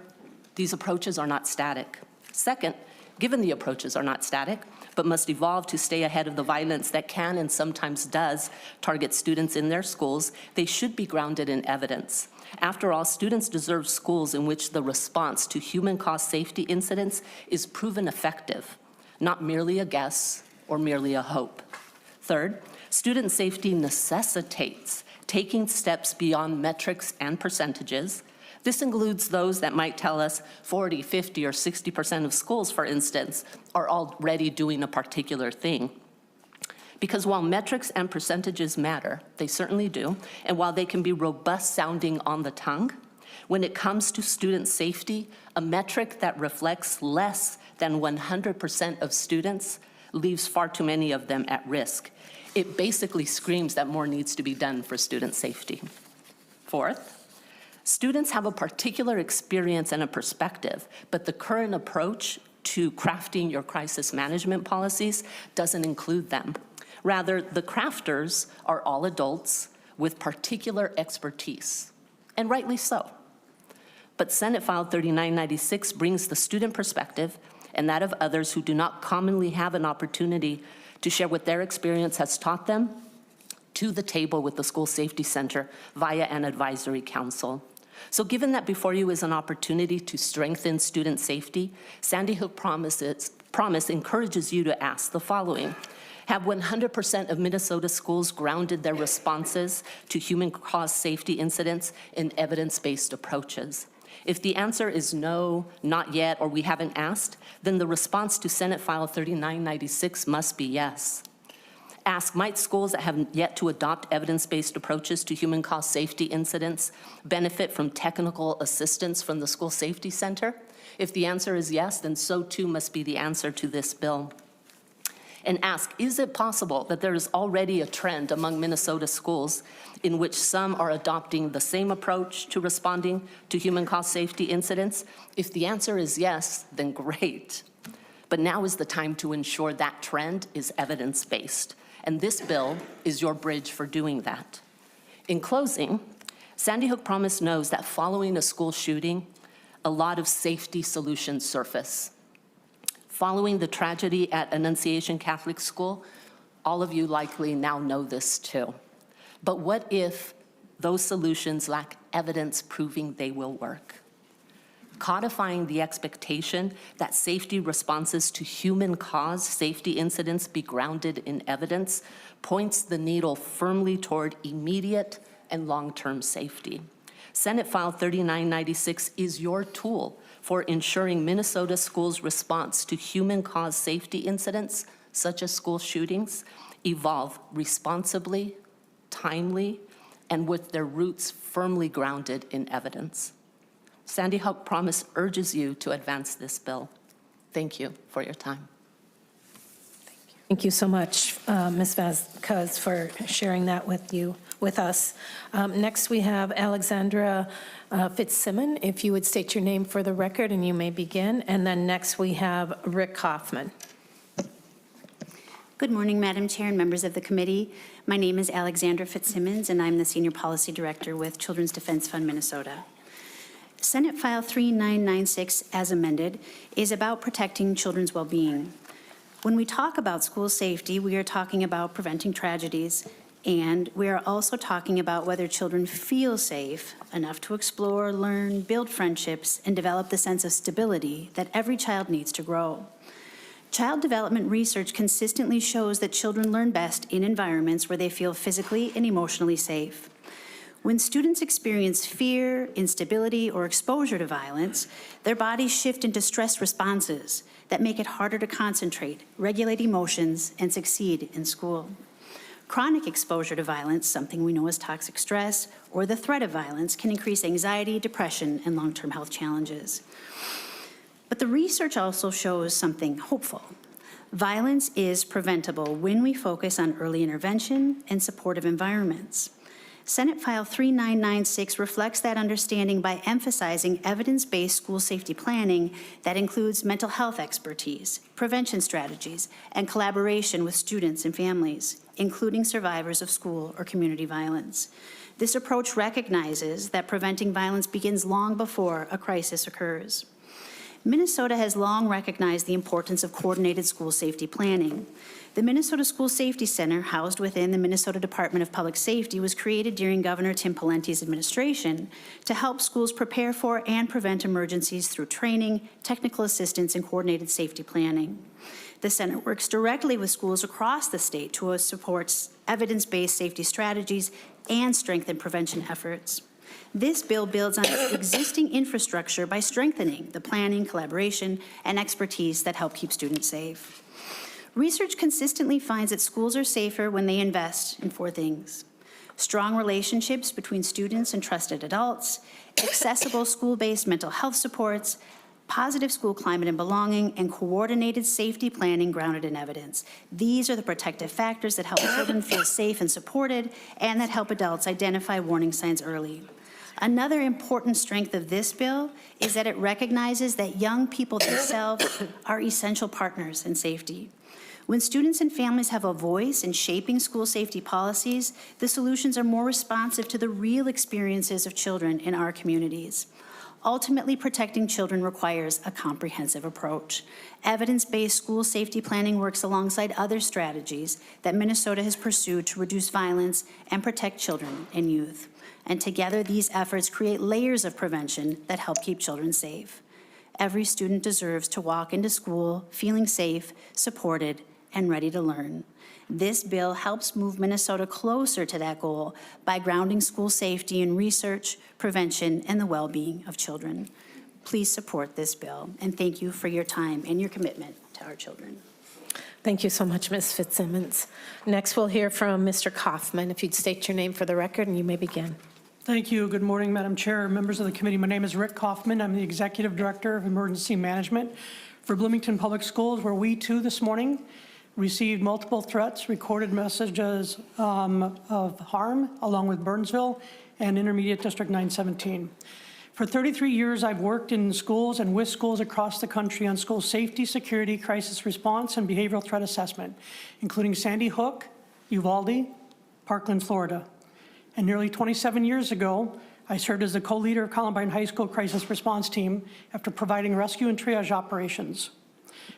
these approaches are not static. Second, given the approaches are not static, but must evolve to stay ahead of the violence that can and sometimes does target students in their schools, they should be grounded in evidence. After all, students deserve schools in which the response to human-caused safety incidents is proven effective, not merely a guess or merely a hope. Third, student safety necessitates taking steps beyond metrics and percentages. This includes those that might tell us 40, 50, or 60% of schools, for instance, are already doing a particular thing. Because while metrics and percentages matter, they certainly do, and while they can be robust sounding on the tongue, when it comes to student safety, a metric that reflects less than 100% of students leaves far too many of them at risk. It basically screams that more needs to be done for student safety. Fourth, students have a particular experience and a perspective, but the current approach to crafting your crisis management policies doesn't include them. Rather, the crafters are all adults with particular expertise, and rightly so. But Senate File 3996 brings the student perspective and that of others who do not commonly have an opportunity to share what their experience has taught them to the table with the School Safety Center via an advisory council. So given that before you is an opportunity to strengthen student safety, Sandy Hook Promise encourages you to ask the following. Have 100% of Minnesota schools grounded their responses to human-caused safety incidents in evidence-based approaches? If the answer is no, not yet, or we haven't asked, then the response to Senate File 3996 must be yes. Ask, might schools that have yet to adopt evidence-based approaches to human-caused safety incidents benefit from technical assistance from the School Safety Center? If the answer is yes, then so too must be the answer to this bill. And ask, is it possible that there is already a trend among Minnesota schools in which some are adopting the same approach to responding to human-caused safety incidents? If the answer is yes, then great. But now is the time to ensure that trend is evidence-based, and this bill is your bridge for doing that. In closing, Sandy Hook Promise knows that following a school shooting, a lot of safety solutions surface. Following the tragedy at Annunciation Catholic School, all of you likely now know this too. But what if those solutions lack evidence proving they will work? Codifying the expectation that safety responses to human-caused safety incidents be grounded in evidence points the needle firmly toward immediate and long-term safety. Senate File 3996 is your tool for ensuring Minnesota schools' response to human-caused safety incidents, such as school shootings, evolve responsibly, timely, and with their roots firmly grounded in evidence. Sandy Hook Promise urges you to advance this bill. Thank you for your time. Thank you so much, Ms. Vasquez, for sharing that with us. Next, we have Alexandra Fitzsimmons. If you would state your name for the record, and you may begin. And then next, we have Rick Kaufman. Good morning, Madam Chair and members of the committee. My name is Alexandra Fitzsimmons, and I'm the Senior Policy Director with Children's Defense Fund Minnesota. Senate File 3996, as amended, is about protecting children's well-being. When we talk about school safety, we are talking about preventing tragedies, and we are also talking about whether children feel safe enough to explore, learn, build friendships, and develop the sense of stability that every child needs to grow. Child development research consistently shows that children learn best in environments where they feel physically and emotionally safe. When students experience fear, instability, or exposure to violence, their bodies shift into stress responses that make it harder to concentrate, regulate emotions, and succeed in school. Chronic exposure to violence, something we know as toxic stress, or the threat of violence, can increase anxiety, depression, and long-term health challenges. But the research also shows something hopeful. Violence is preventable when we focus on early intervention and supportive environments. Senate File 3996 reflects that understanding by emphasizing evidence-based school safety planning that includes mental health expertise, prevention strategies, and collaboration with students and families, including survivors of school or community violence. This approach recognizes that preventing violence begins long before a crisis occurs. Minnesota has long recognized the importance of coordinated school safety planning. The Minnesota School Safety Center, housed within the Minnesota Department of Public Safety, was created during Governor Tim Pawlenty's administration to help schools prepare for and prevent emergencies through training, technical assistance, and coordinated safety planning. The center works directly with schools across the state to support evidence-based safety strategies and strengthen prevention efforts. This bill builds on existing infrastructure by strengthening the planning, collaboration, and expertise that help keep students safe. Research consistently finds that schools are safer when they invest in 4 things: strong relationships between students and trusted adults, accessible school-based mental health supports, positive school climate and belonging, and coordinated safety planning grounded in evidence. These are the protective factors that help children feel safe and supported, and that help adults identify warning signs early. Another important strength of this bill is that it recognizes that young people themselves are essential partners in safety. When students and families have a voice in shaping school safety policies, the solutions are more responsive to the real experiences of children in our communities. Ultimately, protecting children requires a comprehensive approach. Evidence-based school safety planning works alongside other strategies that Minnesota has pursued to reduce violence and protect children and youth. And together, these efforts create layers of prevention that help keep children safe. Every student deserves to walk into school feeling safe, supported, and ready to learn. This bill helps move Minnesota closer to that goal by grounding school safety in research, prevention, and the well-being of children. Please support this bill, and thank you for your time and your commitment to our children. Thank you so much, Ms. Fitzsimmons. Next, we'll hear from Mr. Kaufman. If you'd state your name for the record, and you may begin. Thank you. Good morning, Madam Chair, members of the committee. My name is Rick Kaufman. I'm the Executive Director of Emergency Management for Bloomington Public Schools, where we too this morning received multiple threats, recorded messages of harm, along with Burnsville and Intermediate District 917. For 33 years, I've worked in schools and with schools across the country on school safety, security, crisis response, and behavioral threat assessment, including Sandy Hook, Uvalde, Parkland, Florida. And nearly 27 years ago, I served as the co-leader of Columbine High School Crisis Response Team after providing rescue and triage operations.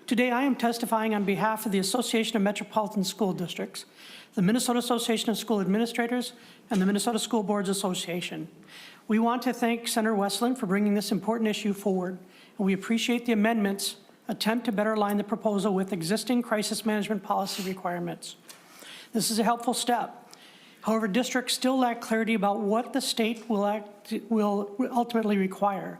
Today, I am testifying on behalf of the Association of Metropolitan School Districts, the Minnesota Association of School Administrators, and the Minnesota School Boards Association. We want to thank Senator Westlin for bringing this important issue forward, and we appreciate the amendments attempt to better align the proposal with existing crisis management policy requirements. This is a helpful step. However, districts still lack clarity about what the state will ultimately require.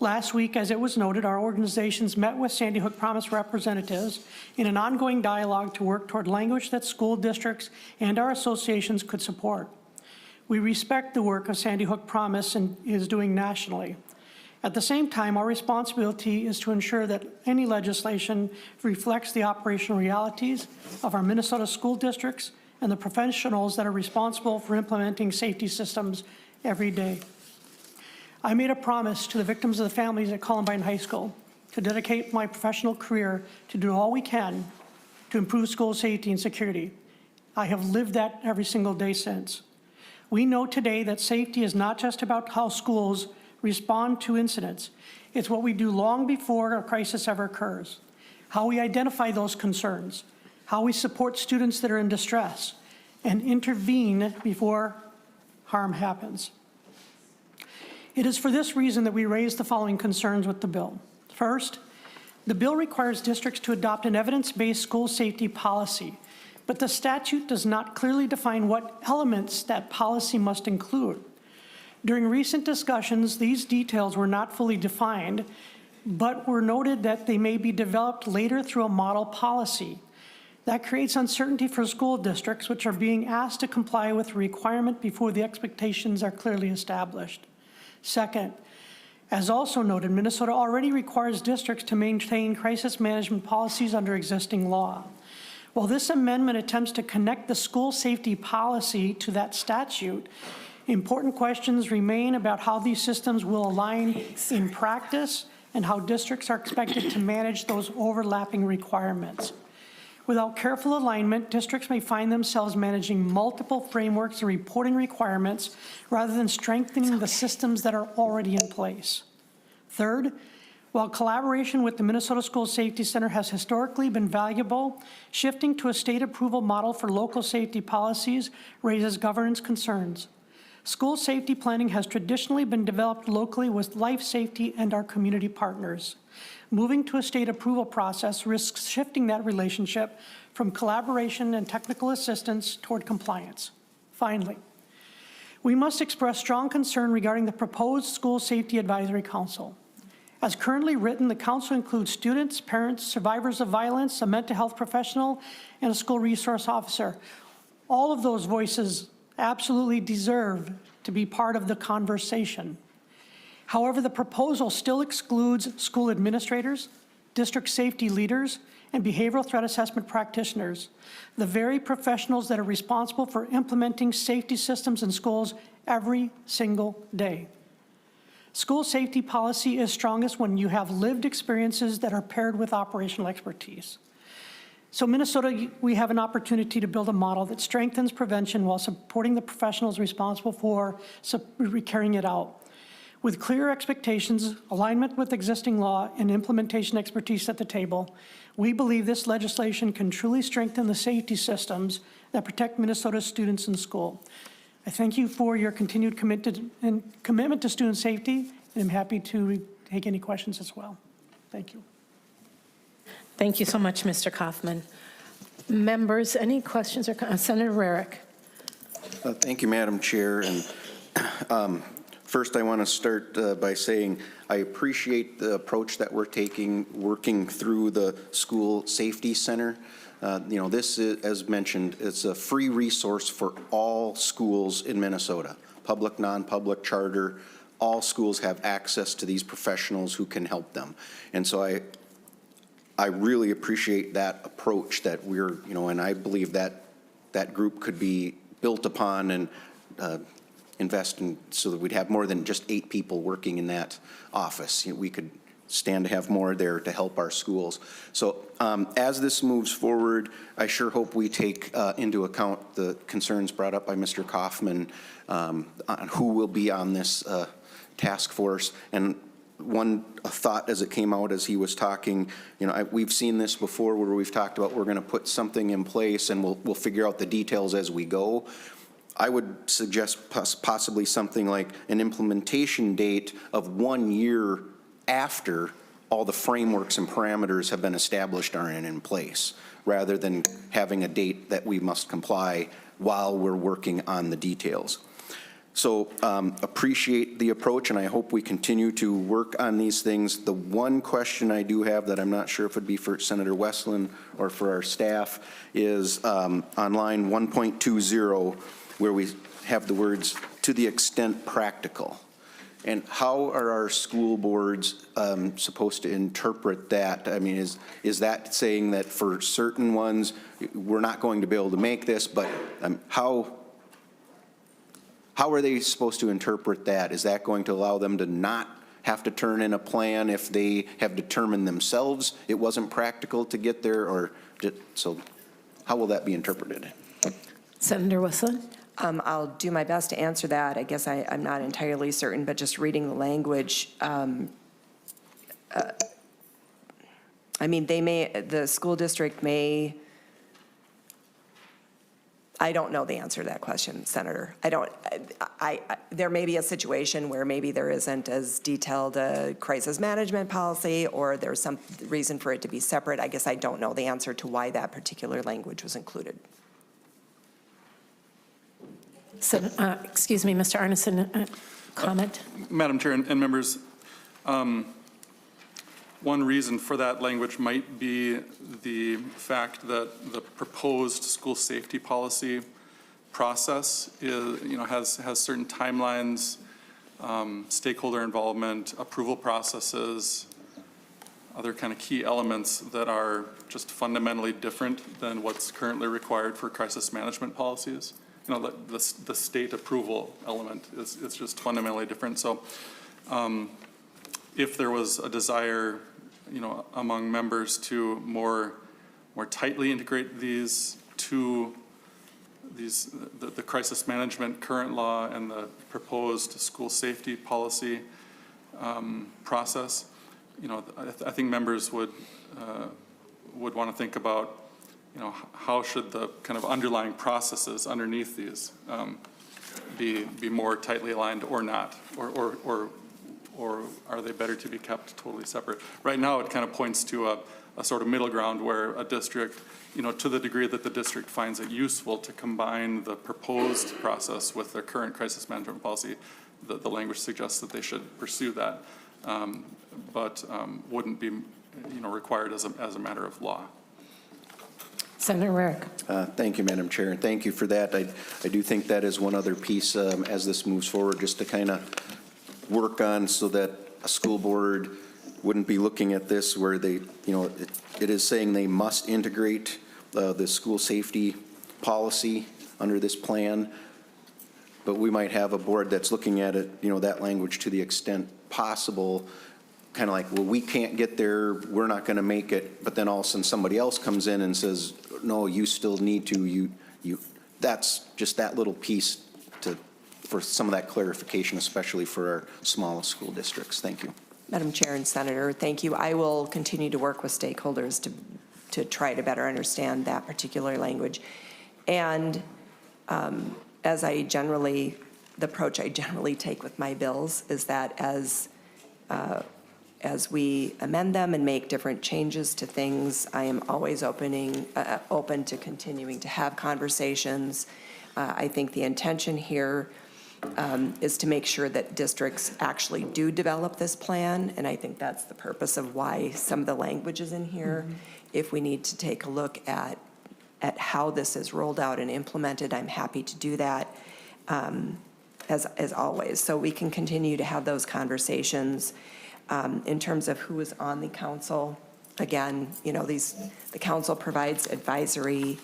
Last week, as it was noted, our organizations met with Sandy Hook Promise representatives in an ongoing dialogue to work toward language that school districts and our associations could support. We respect the work of Sandy Hook Promise and is doing nationally. At the same time, our responsibility is to ensure that any legislation reflects the operational realities of our Minnesota school districts and the professionals that are responsible for implementing safety systems every day. I made a promise to the victims of the families at Columbine High School to dedicate my professional career to do all we can to improve school safety and security. I have lived that every single day since. We know today that safety is not just about how schools respond to incidents. It's what we do long before a crisis ever occurs, how we identify those concerns, how we support students that are in distress, and intervene before harm happens. It is for this reason that we raise the following concerns with the bill. First, the bill requires districts to adopt an evidence-based school safety policy, but the statute does not clearly define what elements that policy must include. During recent discussions, these details were not fully defined, but were noted that they may be developed later through a model policy. That creates uncertainty for school districts, which are being asked to comply with the requirement before the expectations are clearly established. Second, as also noted, Minnesota already requires districts to maintain crisis management policies under existing law. While this amendment attempts to connect the school safety policy to that statute, important questions remain about how these systems will align in practice and how districts are expected to manage those overlapping requirements. Without careful alignment, districts may find themselves managing multiple frameworks and reporting requirements rather than strengthening the systems that are already in place. Third, while collaboration with the Minnesota School Safety Center has historically been valuable, shifting to a state approval model for local safety policies raises governance concerns. School safety planning has traditionally been developed locally with life safety and our community partners. Moving to a state approval process risks shifting that relationship from collaboration and technical assistance toward compliance. Finally, we must express strong concern regarding the proposed School Safety Advisory Council. As currently written, the council includes students, parents, survivors of violence, a mental health professional, and a school resource officer. All of those voices absolutely deserve to be part of the conversation. However, the proposal still excludes school administrators, district safety leaders, and behavioral threat assessment practitioners, the very professionals that are responsible for implementing safety systems in schools every single day. School safety policy is strongest when you have lived experiences that are paired with operational expertise. So Minnesota, we have an opportunity to build a model that strengthens prevention while supporting the professionals responsible for carrying it out. With clear expectations, alignment with existing law, and implementation expertise at the table, we believe this legislation can truly strengthen the safety systems that protect Minnesota's students in school. I thank you for your continued commitment to student safety, and I'm happy to take any questions as well. Thank you. Thank you so much, Mr. Kaufman. Members, any questions or comments? Senator Rarick. Thank you, Madam Chair. And first, I want to start by saying I appreciate the approach that we're taking, working through the School Safety Center. This is, as mentioned, it's a free resource for all schools in Minnesota, public, non-public, charter. All schools have access to these professionals who can help them. And so I really appreciate that approach that we're, and I believe that that group could be built upon and invest in so that we'd have more than just 8 people working in that office. We could stand to have more there to help our schools. So as this moves forward, I sure hope we take into account the concerns brought up by Mr. Kaufman on who will be on this task force. And one thought as it came out as he was talking, we've seen this before where we've talked about we're going to put something in place and we'll figure out the details as we go. I would suggest possibly something like an implementation date of 1 year after all the frameworks and parameters have been established are in place, rather than having a date that we must comply while we're working on the details. So appreciate the approach, and I hope we continue to work on these things. The one question I do have that I'm not sure if it would be for Senator Westlin or for our staff is on line 1.20, where we have the words, "to the extent practical." And how are our school boards supposed to interpret that? I mean, is that saying that for certain ones, we're not going to be able to make this, but how are they supposed to interpret that? Is that going to allow them to not have to turn in a plan if they have determined themselves it wasn't practical to get there? Or So how will that be interpreted? Senator Westlin? I'll do my best to answer that. I guess I'm not entirely certain, but just reading the language, I mean, the school district may, I don't know the answer to that question, Senator. There may be a situation where maybe there isn't as detailed a crisis management policy, or there's some reason for it to be separate. I guess I don't know the answer to why that particular language was included. Excuse me, Mr. Arneson, comment? Madam Chair and members, one reason for that language might be the fact that the proposed school safety policy process is, has certain timelines, stakeholder involvement, approval processes, other kind of key elements that are just fundamentally different than what's currently required for crisis management policies. The state approval element is just fundamentally different. So if there was a desire, among members to more tightly integrate these two, the crisis management current law and the proposed school safety policy process, I think members would want to think about, how should the kind of underlying processes underneath these be more tightly aligned or not, or are they better to be kept totally separate? Right now, it kind of points to a sort of middle ground where a district, to the degree that the district finds it useful to combine the proposed process with their current crisis management policy, the language suggests that they should pursue that, but wouldn't be, required as a matter of law. Senator Rarick. Thank you, Madam Chair, and thank you for that. I do think that is one other piece as this moves forward, just to kind of work on so that a school board wouldn't be looking at this where they, it is saying they must integrate the school safety policy under this plan, but we might have a board that's looking at it, that language to the extent possible, kind of like, well, we can't get there, we're not going to make it, but then all of a sudden somebody else comes in and says, no, you still need to, that's just that little piece for some of that clarification, especially for our smallest school districts. Thank you. Madam Chair and Senator, thank you. I will continue to work with stakeholders to try to better understand that particular language. And as the approach I generally take with my bills is that as we amend them and make different changes to things, I am always open to continuing to have conversations. I think the intention here is to make sure that districts actually do develop this plan, and I think that's the purpose of why some of the language is in here. Mm-hmm. If we need to take a look at how this is rolled out and implemented, I'm happy to do that, as always. So we can continue to have those conversations. In terms of who is on the council, again, the council provides advisory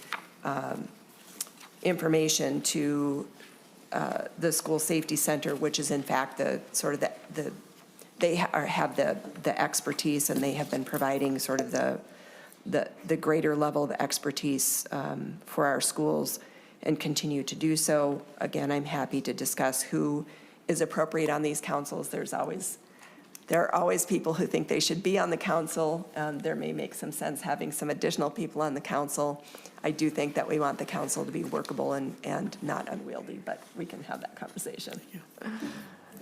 information to the School Safety Center, which is in fact they have the expertise, and they have been providing sort of the greater level of expertise for our schools and continue to do so. Again, I'm happy to discuss who is appropriate on these councils. There are always people who think they should be on the council. There may make some sense having some additional people on the council. I do think that we want the council to be workable and not unwieldy, but we can have that conversation.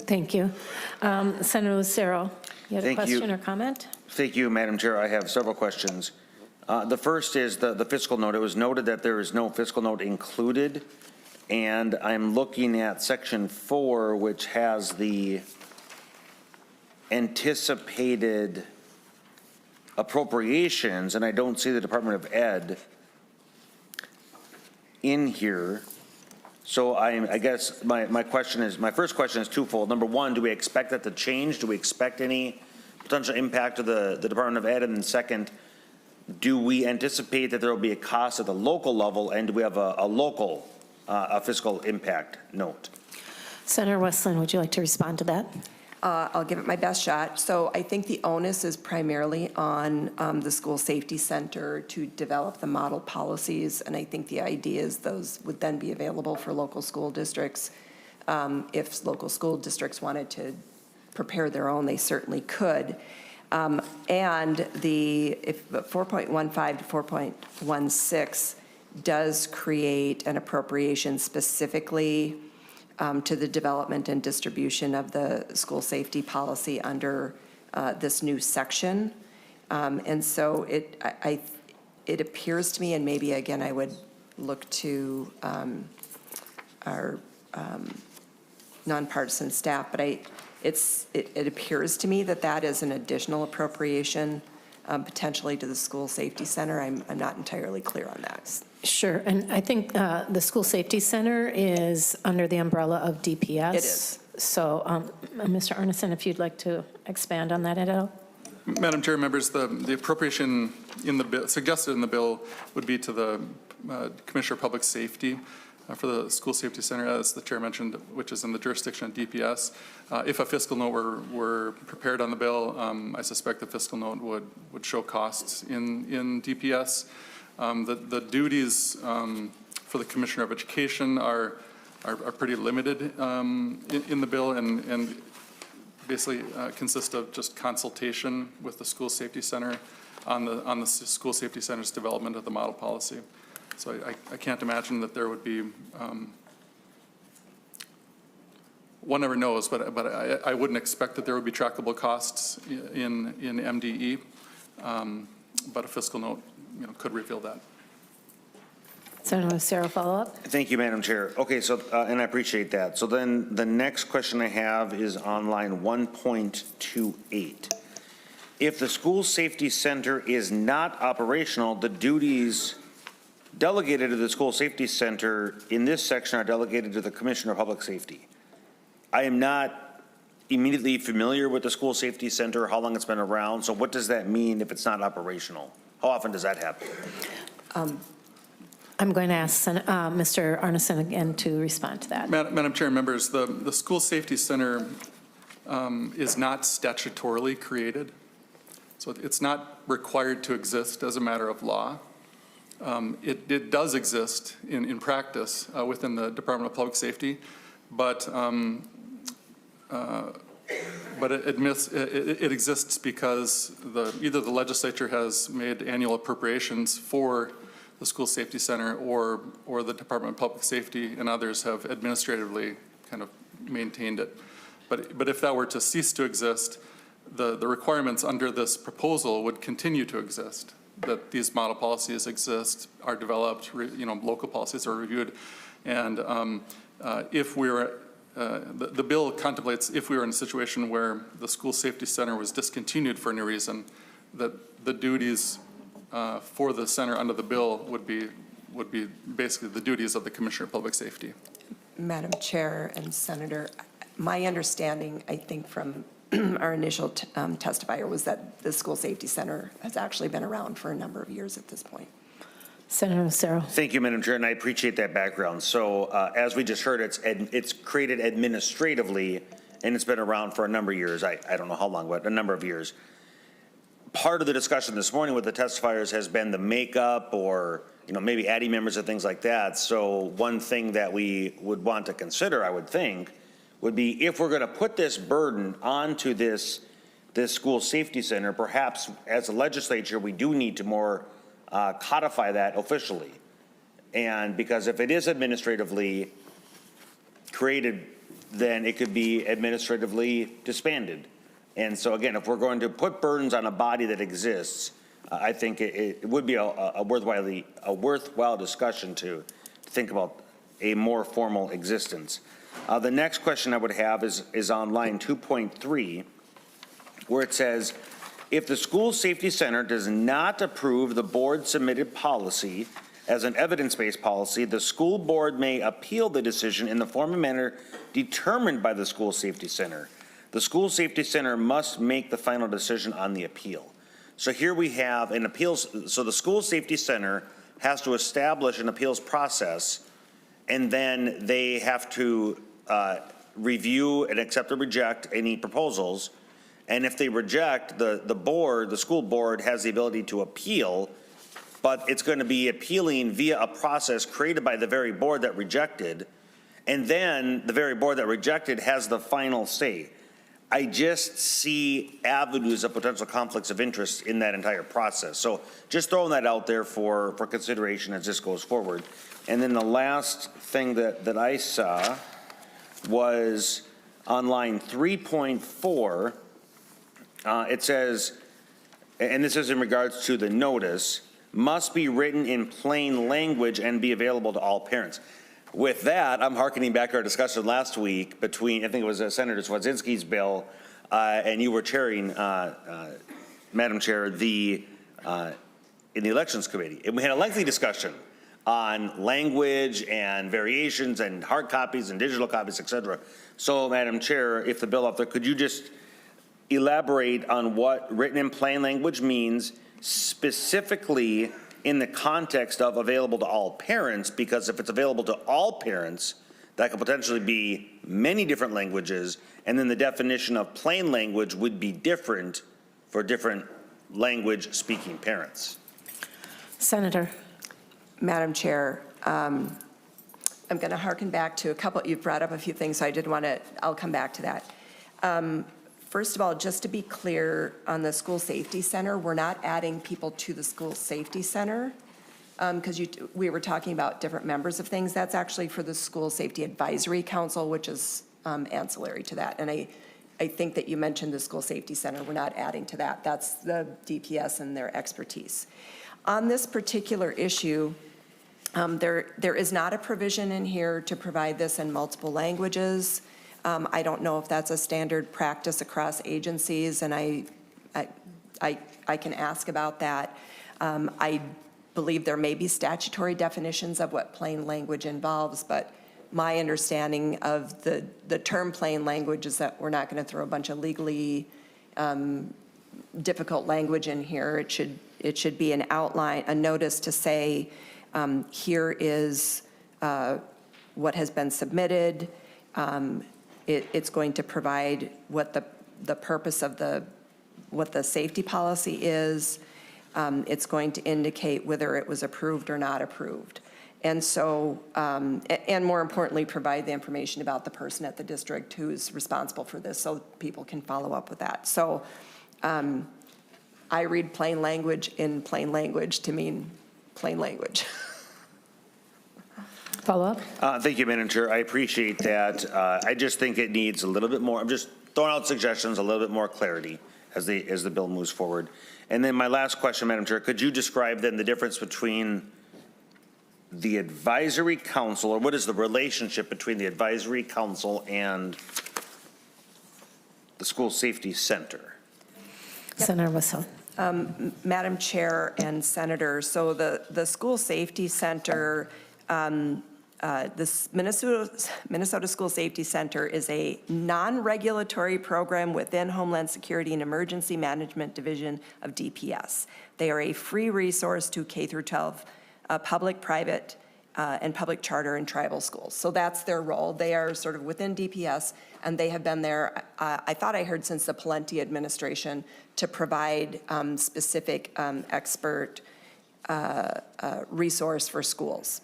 Thank you. Senator Lucero, you had a question or comment? Thank you, Madam Chair. I have several questions. The first is the fiscal note. It was noted that there is no fiscal note included, and I'm looking at section 4, which has the anticipated appropriations, and I don't see the Department of Ed in here. So I guess my first question is twofold. Number one, do we expect that to change? Do we expect any potential impact to the Department of Ed? And then second, do we anticipate that there will be a cost at the local level, and do we have a local fiscal impact note? Senator Westlin, would you like to respond to that? I'll give it my best shot. So I think the onus is primarily on the school safety center to develop the model policies, and I think the idea is those would then be available for local school districts. If local school districts wanted to prepare their own, they certainly could. And if 4.15 to 4.16 does create an appropriation specifically to the development and distribution of the school safety policy under this new section. And so it appears to me, and maybe again I would look to our nonpartisan staff, but it appears to me that that is an additional appropriation potentially to the school safety center. I'm not entirely clear on that. Sure, and I think the School Safety Center is under the umbrella of DPS. It is. So, Mr. Arneson, if you'd like to expand on that at all? Madam Chair, members, the appropriation in the bill, suggested in the bill would be to the Commissioner of Public Safety for the School Safety Center, as the Chair mentioned, which is in the jurisdiction of DPS. If a fiscal note were prepared on the bill, I suspect the fiscal note would show costs in DPS. The duties for the Commissioner of Education are pretty limited in the bill, and basically consist of just consultation with the School Safety Center on the School Safety Center's development of the model policy. So I can't imagine that there would be, one never knows, but I wouldn't expect that there would be trackable costs in MDE, but a fiscal note could reveal that. Senator Lucero, follow-up? Thank you, Madam Chair. Okay, so, and I appreciate that. So then the next question I have is on line 1.28. If the School Safety Center is not operational, the duties delegated to the School Safety Center in this section are delegated to the Commissioner of Public Safety. I am not immediately familiar with the School Safety Center, how long it's been around, so what does that mean if it's not operational? How often does that happen? I'm going to ask Mr. Arneson again to respond to that. Madam Chair, members, the School Safety Center is not statutorily created, so it's not required to exist as a matter of law. It does exist in practice within the Department of Public Safety, but it exists because either the legislature has made annual appropriations for the School Safety Center, or the Department of Public Safety and others have administratively kind of maintained it. But if that were to cease to exist, the requirements under this proposal would continue to exist, that these model policies exist, are developed, local policies are reviewed. And if we were, the bill contemplates if we were in a situation where the School Safety Center was discontinued for any reason, that the duties for the center under the bill would be basically the duties of the Commissioner of Public Safety. Madam Chair and Senator, my understanding, I think from our initial testifier, was that the School Safety Center has actually been around for a number of years at this point. Senator Lucero. Thank you, Madam Chair, and I appreciate that background. So as we just heard, it's created administratively, and it's been around for a number of years. I don't know how long, but a number of years. Part of the discussion this morning with the testifiers has been the makeup, or maybe adding members and things like that. So one thing that we would want to consider, I would think, would be if we're going to put this burden onto this School Safety Center, perhaps as a legislature we do need to more codify that officially. And because if it is administratively created, then it could be administratively disbanded. And so again, if we're going to put burdens on a body that exists, I think it would be a worthwhile discussion to think about a more formal existence. The next question I would have is on line 2.3, where it says, if the School Safety Center does not approve the board submitted policy as an evidence-based policy, the school board may appeal the decision in the form and manner determined by the School Safety Center. The School Safety Center must make the final decision on the appeal. So here we have an appeals, so the School Safety Center has to establish an appeals process, and then they have to review and accept or reject any proposals. And if they reject, the school board has the ability to appeal, but it's going to be appealing via a process created by the very board that rejected. And then the very board that rejected has the final say. I just see avenues of potential conflicts of interest in that entire process. So just throwing that out there for consideration as this goes forward. And then the last thing that I saw was on line 3.4, it says, and this is in regards to the notice, must be written in plain language and be available to all parents. With that, I'm hearkening back to our discussion last week between, I think it was Senator Cwodzinski's bill, and you were chairing, Madam Chair, in the Elections Committee. And we had a lengthy discussion on language and variations and hard copies and digital copies, et cetera. So, Madam Chair, if the bill up there, could you just elaborate on what written in plain language means, specifically in the context of available to all parents? Because if it's available to all parents, that could potentially be many different languages, and then the definition of plain language would be different for different language speaking parents. Senator. Madam Chair, I'm going to harken back to a couple, you've brought up a few things, so I did want to, I'll come back to that. First of all, just to be clear on the school safety center, we're not adding people to the school safety center because we were talking about different members of things. That's actually for the School Safety Advisory Council, which is ancillary to that. And I think that you mentioned the school safety center. We're not adding to that. That's the DPS and their expertise. On this particular issue, there is not a provision in here to provide this in multiple languages. I don't know if that's a standard practice across agencies, and I can ask about that. I believe there may be statutory definitions of what plain language involves, but my understanding of the term plain language is that we're not going to throw a bunch of legally difficult language in here. It should be an outline, a notice to say, here is what has been submitted. It's going to provide what the purpose of what the safety policy is. It's going to indicate whether it was approved or not approved. And so, and more importantly, provide the information about the person at the district who's responsible for this so people can follow up with that. So I read plain language in plain language to mean plain language. Follow up? Thank you, Madam Chair. I appreciate that. I just think it needs a little bit more. I'm just throwing out suggestions, a little bit more clarity as the bill moves forward. And then my last question, Madam Chair, could you describe then the difference between the advisory council, or what is the relationship between the advisory council and the school safety center? Yep. Senator Westlin. Madam Chair and Senator, so the school safety center, this Minnesota School Safety Center is a non-regulatory program within Homeland Security and Emergency Management Division of DPS. They are a free resource to K through 12 public, private, and public charter and tribal schools. So that's their role. They are sort of within DPS, and they have been there, I thought I heard since the Palenti administration, to provide specific expert resource for schools.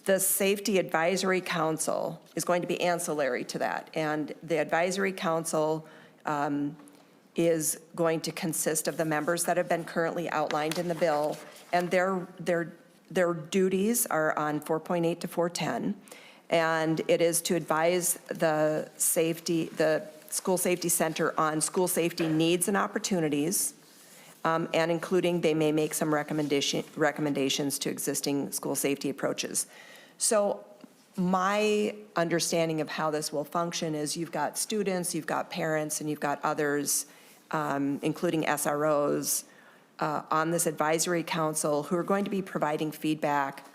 The Safety Advisory Council is going to be ancillary to that, and the Advisory Council is going to consist of the members that have been currently outlined in the bill, and their duties are on 4.8 to 410, and it is to advise the School Safety Center on school safety needs and opportunities, and including they may make some recommendations to existing school safety approaches. So my understanding of how this will function is you've got students, you've got parents, and you've got others, including SROs, on this advisory council who are going to be providing feedback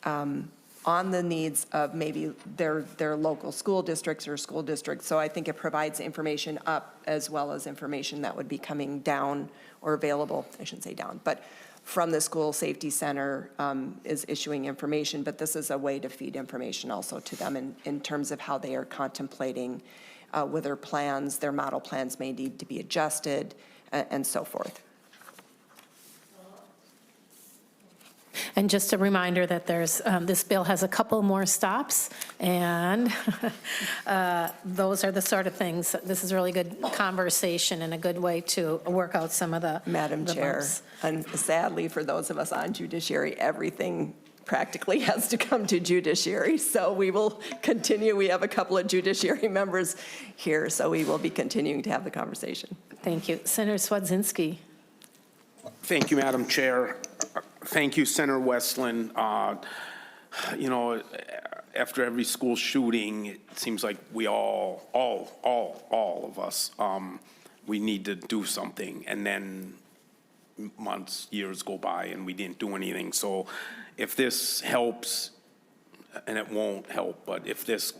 on the needs of maybe their local school districts or school districts. So I think it provides information up as well as information that would be coming down or available, I shouldn't say down, but from the school safety center is issuing information, but this is a way to feed information also to them in terms of how they are contemplating whether plans, their model plans may need to be adjusted and so forth. And just a reminder that there's, this bill has a couple more stops, and those are the sort of things, this is really good conversation and a good way to work out some of the Madam Chair, bumps. and sadly for those of us on judiciary, everything practically has to come to judiciary, so we will continue. We have a couple of judiciary members here, so we will be continuing to have the conversation. Thank you. Senator Cwodzinski. Thank you, Madam Chair. Thank you, Senator Westlin. You know, after every school shooting, it seems like we all of us, we need to do something. And then months, years go by and we didn't do anything. So if this helps, and it won't help, but if this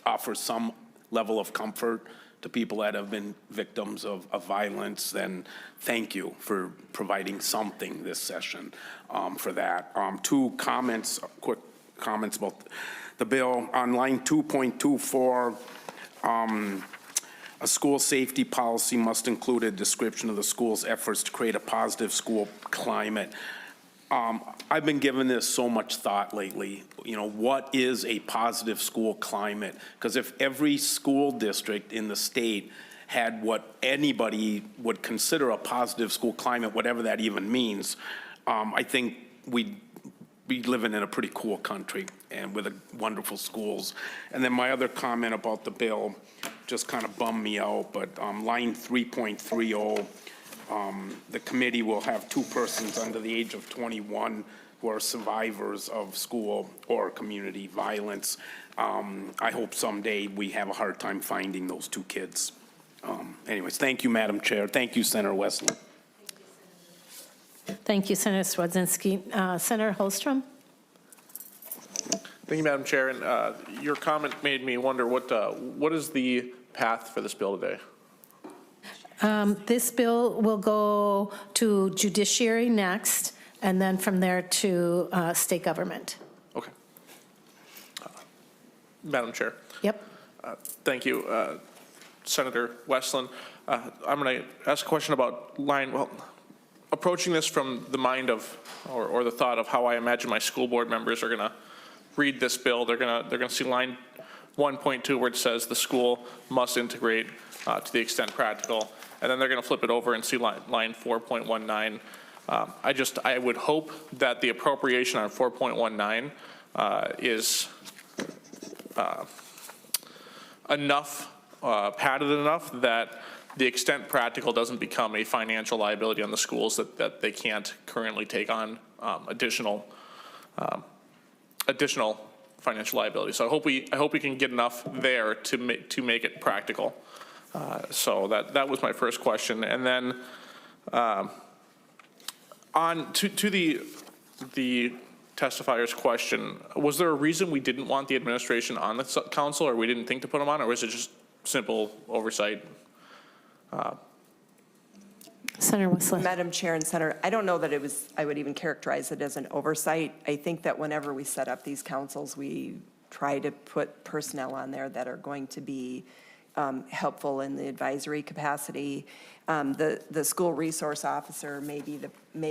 offers some level of comfort to people that have been victims of violence, then thank you for providing something this session for that. Two comments, quick comments about the bill. On line 2.24, a school safety policy must include a description of the school's efforts to create a positive school climate. I've been giving this so much thought lately. You know, what is a positive school climate? Because if every school district in the state had what anybody would consider a positive school climate, whatever that even means, I think we'd be living in a pretty cool country and with wonderful schools. And then my other comment about the bill just kind of bummed me out, but line 3.30, the committee will have 2 persons under the age of 21 who are survivors of school or community violence. I hope someday we have a hard time finding those 2 kids. Anyways, thank you, Madam Chair. Thank you, Senator Westlin. Thank you, Senator Cwodzinski. Senator Holstrom? Thank you, Madam Chair. And your comment made me wonder what is the path for this bill today? This bill will go to judiciary next, and then from there to state government. Okay. Madam Chair. Yep. Thank you, Senator Westlin. I'm going to ask a question about approaching this from the mind of, or the thought of how I imagine my school board members are going to read this bill. They're going to see line 1.2 where it says the school must integrate to the extent practical, and then they're going to flip it over and see line 4.19. I would hope that the appropriation on 4.19 is enough, padded enough that the extent practical doesn't become a financial liability on the schools that they can't currently take on additional financial liability. So I hope we can get enough there to make it practical. So that was my first question, and then on to the testifier's question, was there a reason we didn't want the administration on the council, or we didn't think to put them on, or was it just simple oversight? Senator Westlin. Madam Chair and Senator, I don't know that I would even characterize it as an oversight. I think that whenever we set up these councils, we try to put personnel on there that are going to be helpful in the advisory capacity. The school resource officer may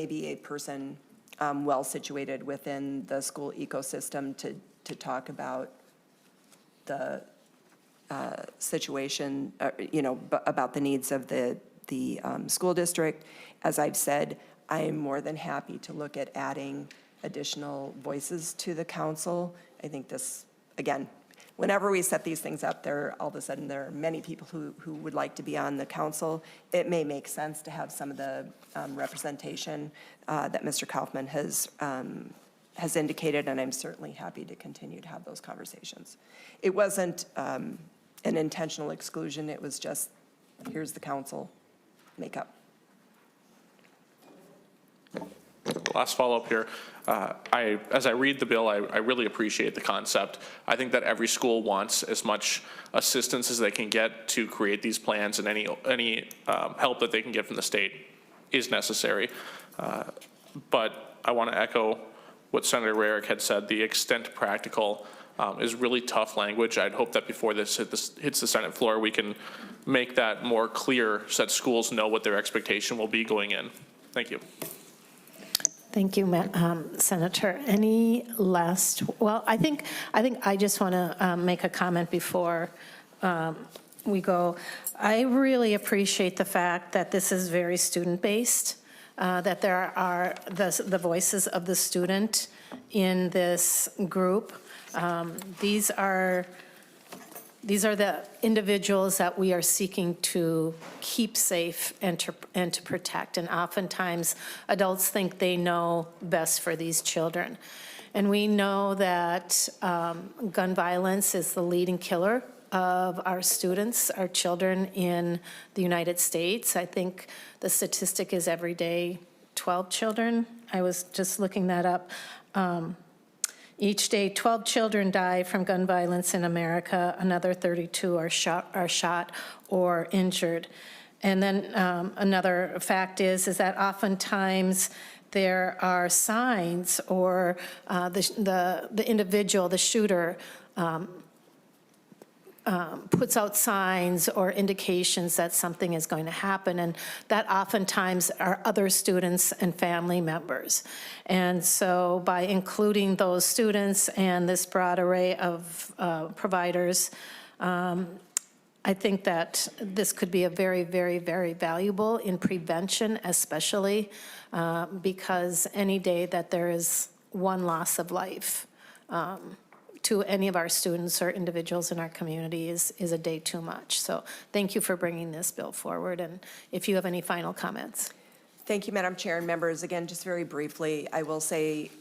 be a person well situated within the school ecosystem to talk about the situation, about the needs of the school district. As I've said, I am more than happy to look at adding additional voices to the council. I think this, again, whenever we set these things up, all of a sudden there are many people who would like to be on the council. It may make sense to have some of the representation that Mr. Kaufman has indicated, and I'm certainly happy to continue to have those conversations. It wasn't an intentional exclusion. It was just, here's the council makeup. Last follow-up here. As I read the bill, I really appreciate the concept. I think that every school wants as much assistance as they can get to create these plans, and any help that they can get from the state is necessary. But I want to echo what Senator Rarick had said. The extent practical is really tough language. I'd hope that before this hits the Senate floor, we can make that more clear so that schools know what their expectation will be going in. Thank you. Thank you, Senator. Any last, well, I think I just want to make a comment before we go. I really appreciate the fact that this is very student-based, that there are the voices of the student in this group. These are the individuals that we are seeking to keep safe and to protect. And oftentimes, adults think they know best for these children. And we know that gun violence is the leading killer of our students, our children in the United States. I think the statistic is every day 12 children. I was just looking that up. Each day, 12 children die from gun violence in America. Another 32 are shot or injured. And then another fact is that oftentimes there are signs, or the individual, the shooter, puts out signs or indications that something is going to happen, and that oftentimes are other students and family members. And so by including those students and this broad array of providers, I think that this could be a very, very, very valuable in prevention, especially because any day that there is one loss of life to any of our students or individuals in our community is a day too much. So thank you for bringing this bill forward. And if you have any final comments. Thank you, Madam Chair and members. Again, just very briefly, I will say,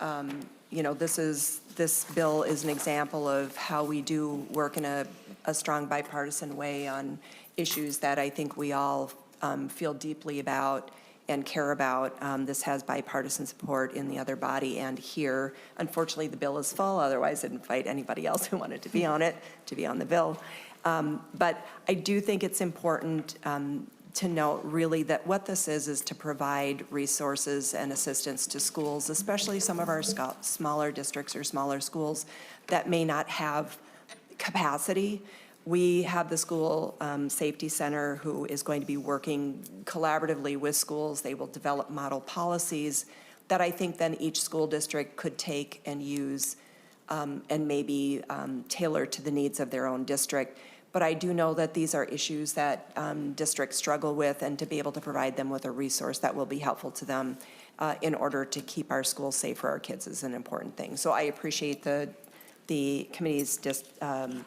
you know, this bill is an example of how we do work in a strong bipartisan way on issues that I think we all feel deeply about and care about. This has bipartisan support in the other body and here. Unfortunately, the bill is full. Otherwise, I'd invite anybody else who wanted to be on it to be on the bill. But I do think it's important to note really that what this is to provide resources and assistance to schools, especially some of our smaller districts or smaller schools that may not have capacity. We have the School Safety Center who is going to be working collaboratively with schools. They will develop model policies that I think then each school district could take and use and maybe tailor to the needs of their own district. But I do know that these are issues that districts struggle with, and to be able to provide them with a resource that will be helpful to them in order to keep our schools safe for our kids is an important thing. So I appreciate the committee's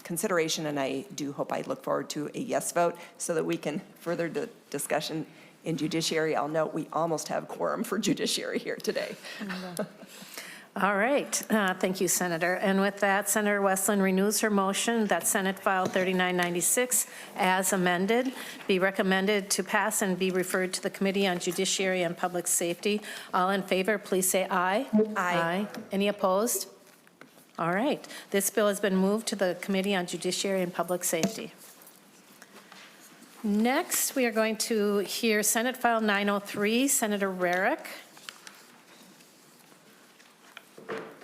consideration, and I do hope I look forward to a yes vote so that we can further the discussion in judiciary. I'll note we almost have quorum for judiciary here today. All right. Thank you, Senator. And with that, Senator Westlin renews her motion that Senate File 3996, as amended, be recommended to pass and be referred to the Committee on Judiciary and Public Safety. All in favor, please say aye. Aye. Any opposed? All right. This bill has been moved to the Committee on Judiciary and Public Safety. Next, we are going to hear Senate File 903, Senator Rarick.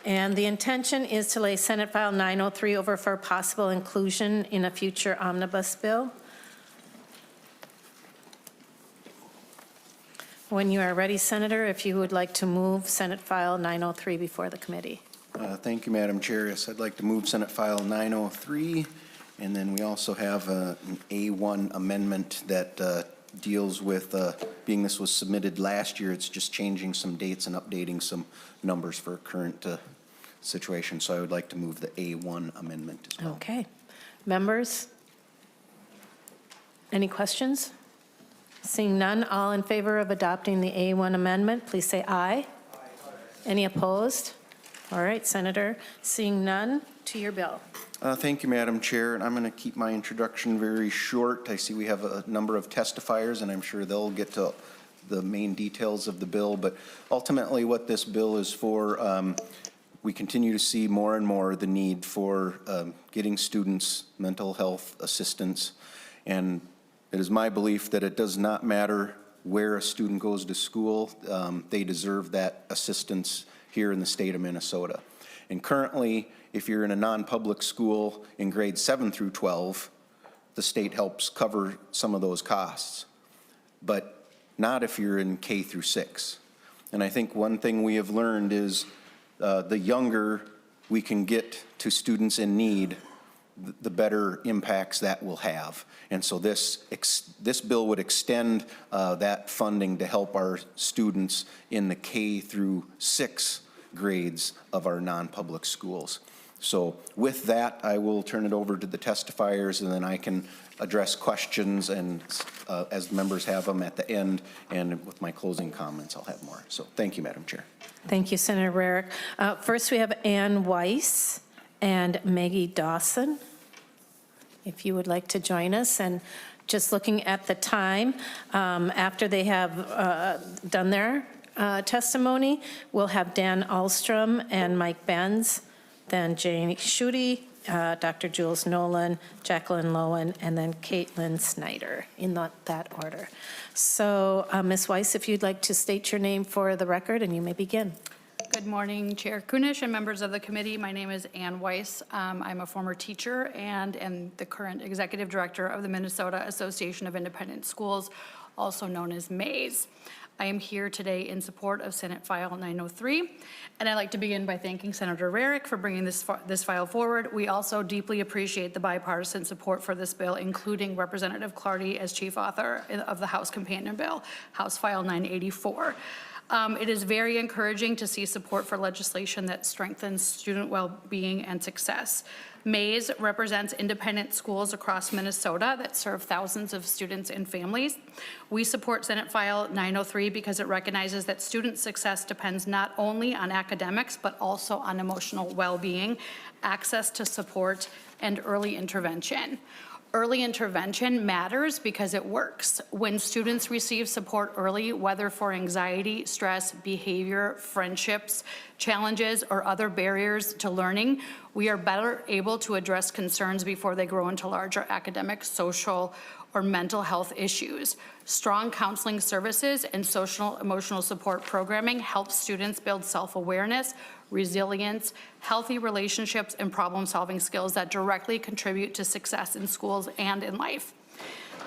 And the intention is to lay Senate File 903 over for possible inclusion in a future omnibus bill. When you are ready, Senator, if you would like to move Senate File 903 before the committee. Thank you, Madam Chair. Yes, I'd like to move Senate File 903, and then we also have an A1 amendment that deals with, being this was submitted last year, it's just changing some dates and updating some numbers for current situation. So I would like to move the A1 amendment as well. Okay. Members? Any questions? Seeing none, all in favor of adopting the A1 amendment, please say aye. Aye. Any opposed? All right, Senator, seeing none, to your bill. Thank you, Madam Chair, and I'm going to keep my introduction very short. I see we have a number of testifiers, and I'm sure they'll get to the main details of the bill, but ultimately what this bill is for, we continue to see more and more the need for getting students mental health assistance, and it is my belief that it does not matter where a student goes to school, they deserve that assistance here in the state of Minnesota. And currently, if you're in a non-public school in grades 7 through 12, the state helps cover some of those costs, but not if you're in K through 6. And I think one thing we have learned is the younger we can get to students in need, the better impacts that will have. And so this bill would extend that funding to help our students in the K through 6 grades of our non-public schools. So with that, I will turn it over to the testifiers, and then I can address questions and as members have them at the end, and with my closing comments, I'll have more. So thank you, Madam Chair. Thank you, Senator Rarick. First, we have Ann Weiss and Maggie Dawson. If you would like to join us, and just looking at the time, after they have done their testimony, we'll have Dan Alstrom and Mike Benz, then Jane Schutte, Dr. Jules Nolan, Jacqueline Lowen, and then Caitlin Snyder, in that order. So, Ms. Weiss, if you'd like to state your name for the record, and you may begin. Good morning, Chair Kunish and members of the committee. My name is Ann Weiss. I'm a former teacher and am the current executive director of the Minnesota Association of Independent Schools, also known as MAISE. I am here today in support of Senate File 903, and I'd like to begin by thanking Senator Rarick for bringing this file forward. We also deeply appreciate the bipartisan support for this bill, including Representative Clardy as chief author of the House Companion Bill, House File 984. It is very encouraging to see support for legislation that strengthens student well-being and success. MAISE represents independent schools across Minnesota that serve thousands of students and families. We support Senate File 903 because it recognizes that student success depends not only on academics, but also on emotional well-being, access to support, and early intervention. Early intervention matters because it works. When students receive support early, whether for anxiety, stress, behavior, friendships, challenges, or other barriers to learning, we are better able to address concerns before they grow into larger academic, social, or mental health issues. Strong counseling services and social emotional support programming helps students build self-awareness, resilience, healthy relationships, and problem-solving skills that directly contribute to success in schools and in life.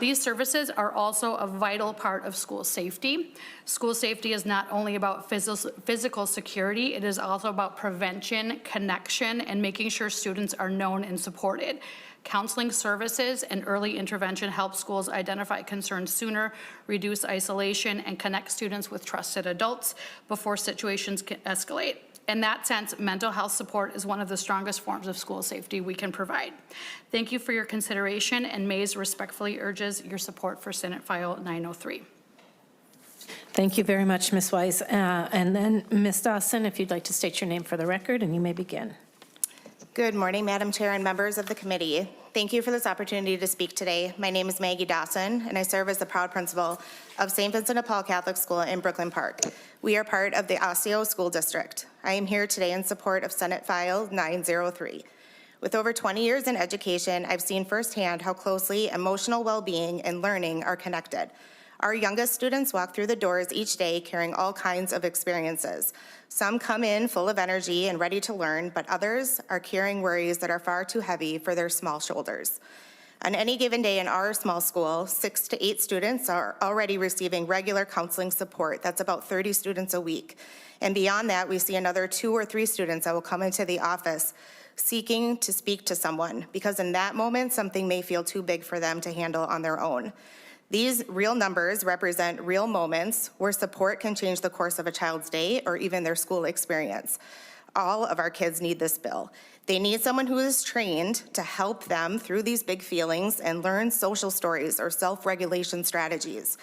These services are also a vital part of school safety. School safety is not only about physical security, it is also about prevention, connection, and making sure students are known and supported. Counseling services and early intervention help schools identify concerns sooner, reduce isolation, and connect students with trusted adults before situations can escalate. In that sense, mental health support is one of the strongest forms of school safety we can provide. Thank you for your consideration, and MAISE respectfully urges your support for Senate File 903. Thank you very much, Ms. Weiss. And then Ms. Dawson, if you'd like to state your name for the record, and you may begin. Good morning, Madam Chair and members of the committee. Thank you for this opportunity to speak today. My name is Maggie Dawson, and I serve as the proud principal of St. Vincent de Paul Catholic School in Brooklyn Park. We are part of the Osseo School District. I am here today in support of Senate File 903. With over 20 years in education, I've seen firsthand how closely emotional well-being and learning are connected. Our youngest students walk through the doors each day carrying all kinds of experiences. Some come in full of energy and ready to learn, but others are carrying worries that are far too heavy for their small shoulders. On any given day in our small school, 6 to 8 students are already receiving regular counseling support. That's about 30 students a week. And beyond that, we see another 2 or 3 students that will come into the office seeking to speak to someone, because in that moment, something may feel too big for them to handle on their own. These real numbers represent real moments where support can change the course of a child's day or even their school experience. All of our kids need this bill. They need someone who is trained to help them through these big feelings and learn social stories or self-regulation strategies.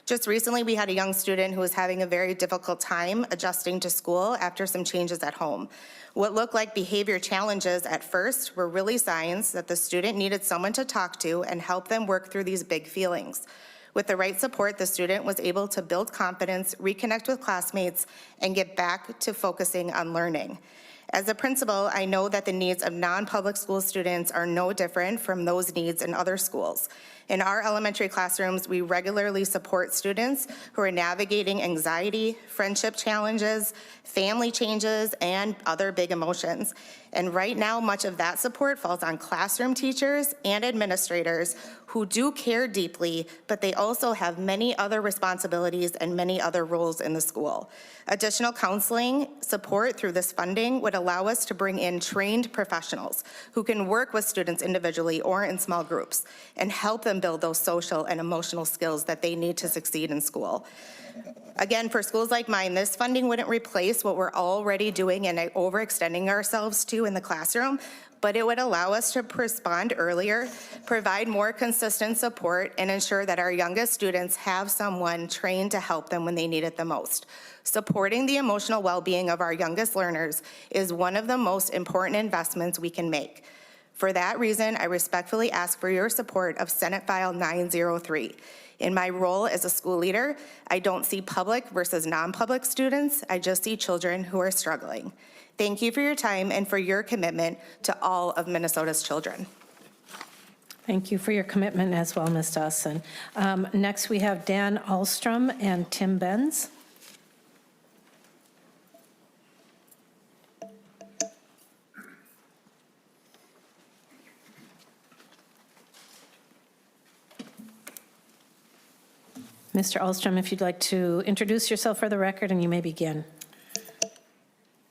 Just recently, we had a young student who was having a very difficult time adjusting to school after some changes at home. What looked like behavior challenges at first were really signs that the student needed someone to talk to and help them work through these big feelings. With the right support, the student was able to build confidence, reconnect with classmates, and get back to focusing on learning. As a principal, I know that the needs of non-public school students are no different from those needs in other schools. In our elementary classrooms, we regularly support students who are navigating anxiety, friendship challenges, family changes, and other big emotions. And right now, much of that support falls on classroom teachers and administrators who do care deeply, but they also have many other responsibilities and many other roles in the school. Additional counseling support through this funding would allow us to bring in trained professionals who can work with students individually or in small groups and help them build those social and emotional skills that they need to succeed in school. Again, for schools like mine, this funding wouldn't replace what we're already doing and overextending ourselves to in the classroom, but it would allow us to respond earlier, provide more consistent support, and ensure that our youngest students have someone trained to help them when they need it the most. Supporting the emotional well-being of our youngest learners is one of the most important investments we can make. For that reason, I respectfully ask for your support of Senate File 903. In my role as a school leader, I don't see public versus non-public students. I just see children who are struggling. Thank you for your time and for your commitment to all of Minnesota's children. Thank you for your commitment as well, Ms. Dawson. Next, we have Dan Ahlstrom and Tim Benz. Mr. Ahlstrom, if you'd like to introduce yourself for the record, and you may begin.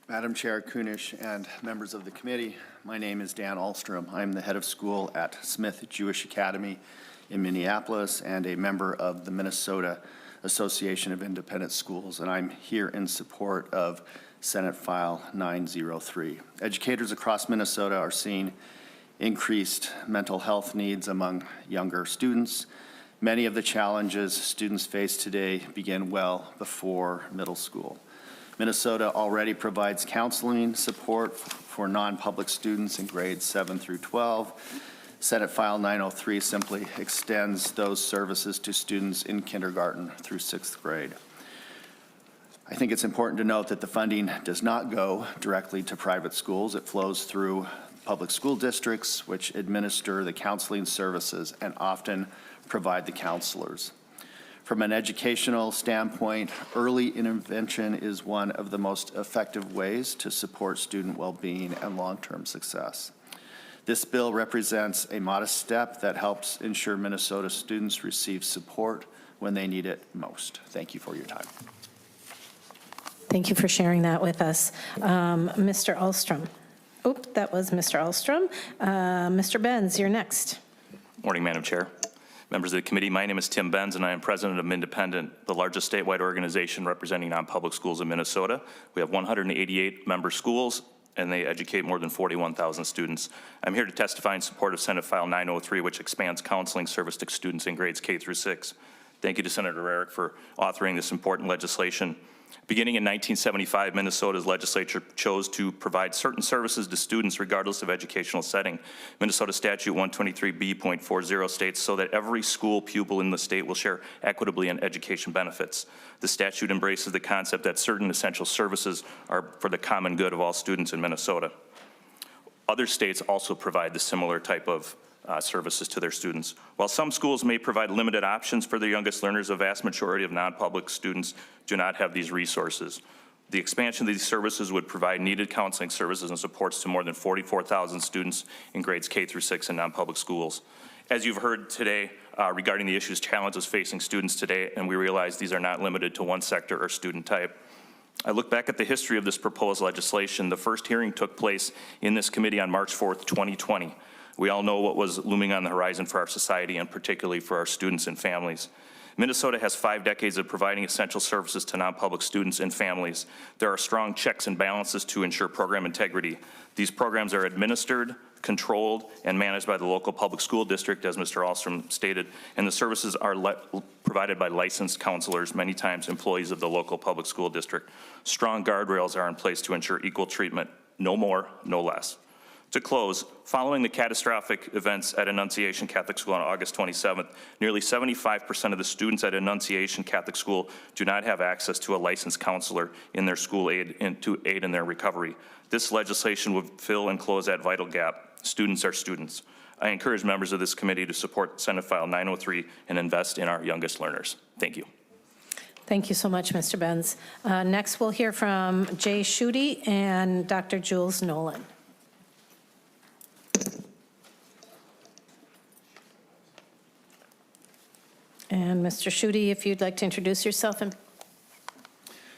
Madam Chair Kunish and members of the committee, my name is Dan Ahlstrom. I'm the head of school at Smith Jewish Academy in Minneapolis and a member of the Minnesota Association of Independent Schools, and I'm here in support of Senate File 903. Educators across Minnesota are seeing increased mental health needs among younger students. Many of the challenges students face today begin well before middle school. Minnesota already provides counseling support for non-public students in grades 7 through 12. Senate File 903 simply extends those services to students in kindergarten through 6th grade. I think it's important to note that the funding does not go directly to private schools. It flows through public school districts, which administer the counseling services and often provide the counselors. From an educational standpoint, early intervention is one of the most effective ways to support student well-being and long-term success. This bill represents a modest step that helps ensure Minnesota students receive support when they need it most. Thank you for your time. Thank you for sharing that with us. Mr. Ahlstrom. Oh, that was Mr. Ahlstrom. Mr. Benz, you're next. Morning, Madam Chair. Members of the committee, my name is Tim Benz, and I am president of Independent, the largest statewide organization representing non-public schools in Minnesota. We have 188 member schools, and they educate more than 41,000 students. I'm here to testify in support of Senate File 903, which expands counseling service to students in grades K through 6. Thank you to Senator Rarick for authoring this important legislation. Beginning in 1975, Minnesota's legislature chose to provide certain services to students regardless of educational setting. Minnesota Statute 123B.40 states so that every school pupil in the state will share equitably in education benefits. The statute embraces the concept that certain essential services are for the common good of all students in Minnesota. Other states also provide the similar type of services to their students. While some schools may provide limited options for their youngest learners, a vast majority of non-public students do not have these resources. The expansion of these services would provide needed counseling services and supports to more than 44,000 students in grades K through 6 in non-public schools. As you've heard today regarding the issues, challenges facing students today, and we realize these are not limited to one sector or student type. I look back at the history of this proposed legislation. The first hearing took place in this committee on March 4th, 2020. We all know what was looming on the horizon for our society and particularly for our students and families. Minnesota has 5 decades of providing essential services to non-public students and families. There are strong checks and balances to ensure program integrity. These programs are administered, controlled, and managed by the local public school district, as Mr. Ahlstrom stated, and the services are provided by licensed counselors, many times employees of the local public school district. Strong guardrails are in place to ensure equal treatment, no more, no less. To close, following the catastrophic events at Annunciation Catholic School on August 27th, nearly 75% of the students at Annunciation Catholic School do not have access to a licensed counselor in their school to aid in their recovery. This legislation would fill and close that vital gap. Students are students. I encourage members of this committee to support Senate File 903 and invest in our youngest learners. Thank you. Thank you so much, Mr. Benz. Next, we'll hear from Jay Schutte and Dr. Jules Nolan. And Mr. Schutte, if you'd like to introduce yourself. And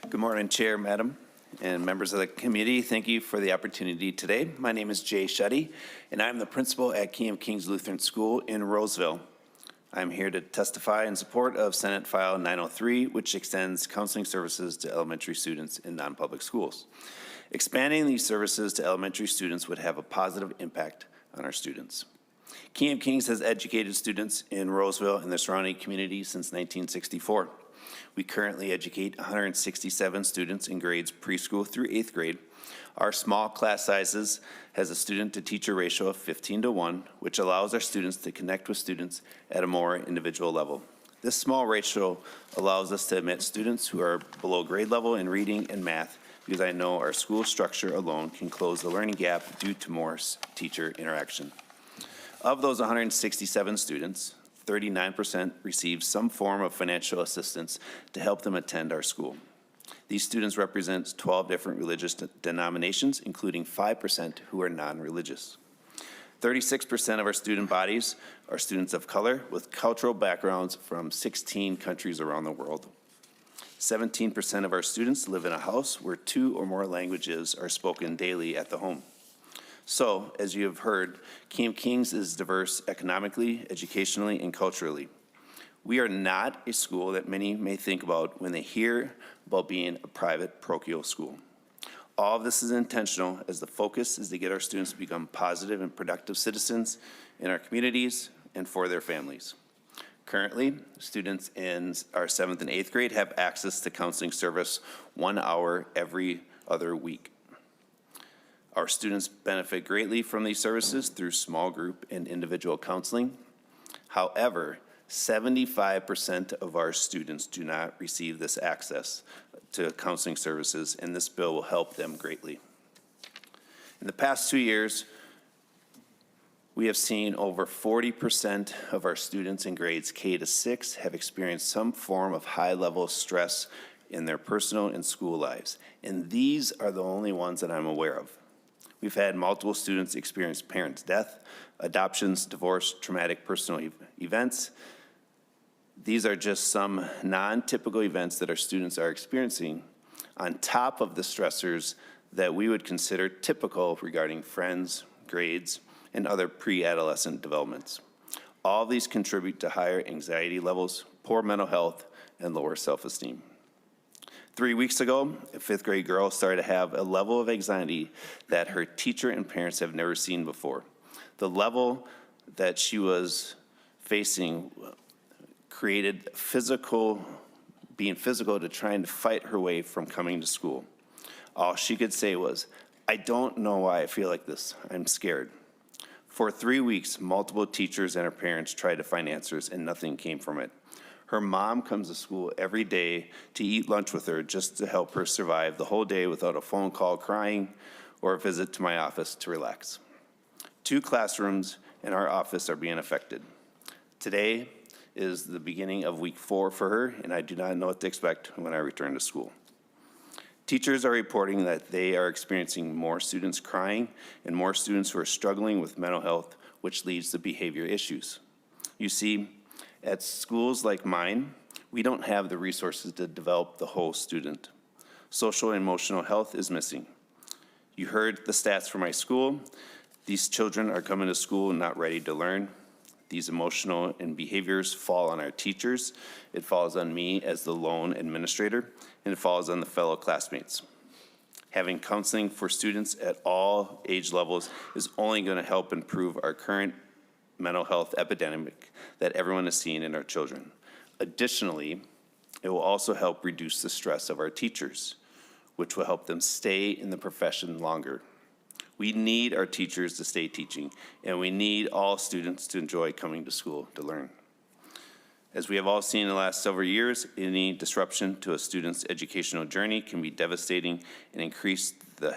Good morning, Chair, Madam, and members of the committee. Thank you for the opportunity today. My name is Jay Schutte, and I'm the principal at King of Kings Lutheran School in Roseville. I'm here to testify in support of Senate File 903, which extends counseling services to elementary students in non-public schools. Expanding these services to elementary students would have a positive impact on our students. King of Kings has educated students in Roseville and the surrounding community since 1964. We currently educate 167 students in grades preschool through 8th grade. Our small class sizes has a student-to-teacher ratio of 15:1, which allows our students to connect with students at a more individual level. This small ratio allows us to admit students who are below grade level in reading and math, because I know our school structure alone can close the learning gap due to more teacher interaction. Of those 167 students, 39% received some form of financial assistance to help them attend our school. These students represent 12 different religious denominations, including 5% who are non-religious. 36% of our student bodies are students of color with cultural backgrounds from 16 countries around the world. 17% of our students live in a house where 2 or more languages are spoken daily at the home. So, as you have heard, King of Kings is diverse economically, educationally, and culturally. We are not a school that many may think about when they hear about being a private parochial school. All of this is intentional, as the focus is to get our students to become positive and productive citizens in our communities and for their families. Currently, students in our 7th and 8th grade have access to counseling service 1 hour every other week. Our students benefit greatly from these services through small group and individual counseling. However, 75% of our students do not receive this access to counseling services, and this bill will help them greatly. In the past 2 years, we have seen over 40% of our students in grades K to 6 have experienced some form of high-level stress in their personal and school lives, and these are the only ones that I'm aware of. We've had multiple students experience parents' death, adoptions, divorce, traumatic personal events. These are just some non-typical events that our students are experiencing on top of the stressors that we would consider typical regarding friends, grades, and other pre-adolescent developments. All of these contribute to higher anxiety levels, poor mental health, and lower self-esteem. 3 weeks ago, a 5th grade girl started to have a level of anxiety that her teacher and parents have never seen before. The level that she was facing created being physical to trying to fight her way from coming to school. All she could say was, "I don't know why I feel like this. I'm scared." For 3 weeks, multiple teachers and her parents tried to find answers, and nothing came from it. Her mom comes to school every day to eat lunch with her just to help her survive the whole day without a phone call crying or a visit to my office to relax. 2 classrooms in our office are being affected. Today is the beginning of week 4 for her, and I do not know what to expect when I return to school. Teachers are reporting that they are experiencing more students crying and more students who are struggling with mental health, which leads to behavior issues. You see, at schools like mine, we don't have the resources to develop the whole student. Social and emotional health is missing. You heard the stats from my school. These children are coming to school not ready to learn. These emotional and behaviors fall on our teachers. It falls on me as the lone administrator, and it falls on the fellow classmates. Having counseling for students at all age levels is only going to help improve our current mental health epidemic that everyone is seeing in our children. Additionally, it will also help reduce the stress of our teachers, which will help them stay in the profession longer. We need our teachers to stay teaching, and we need all students to enjoy coming to school to learn. As we have all seen in the last several years, any disruption to a student's educational journey can be devastating and increase the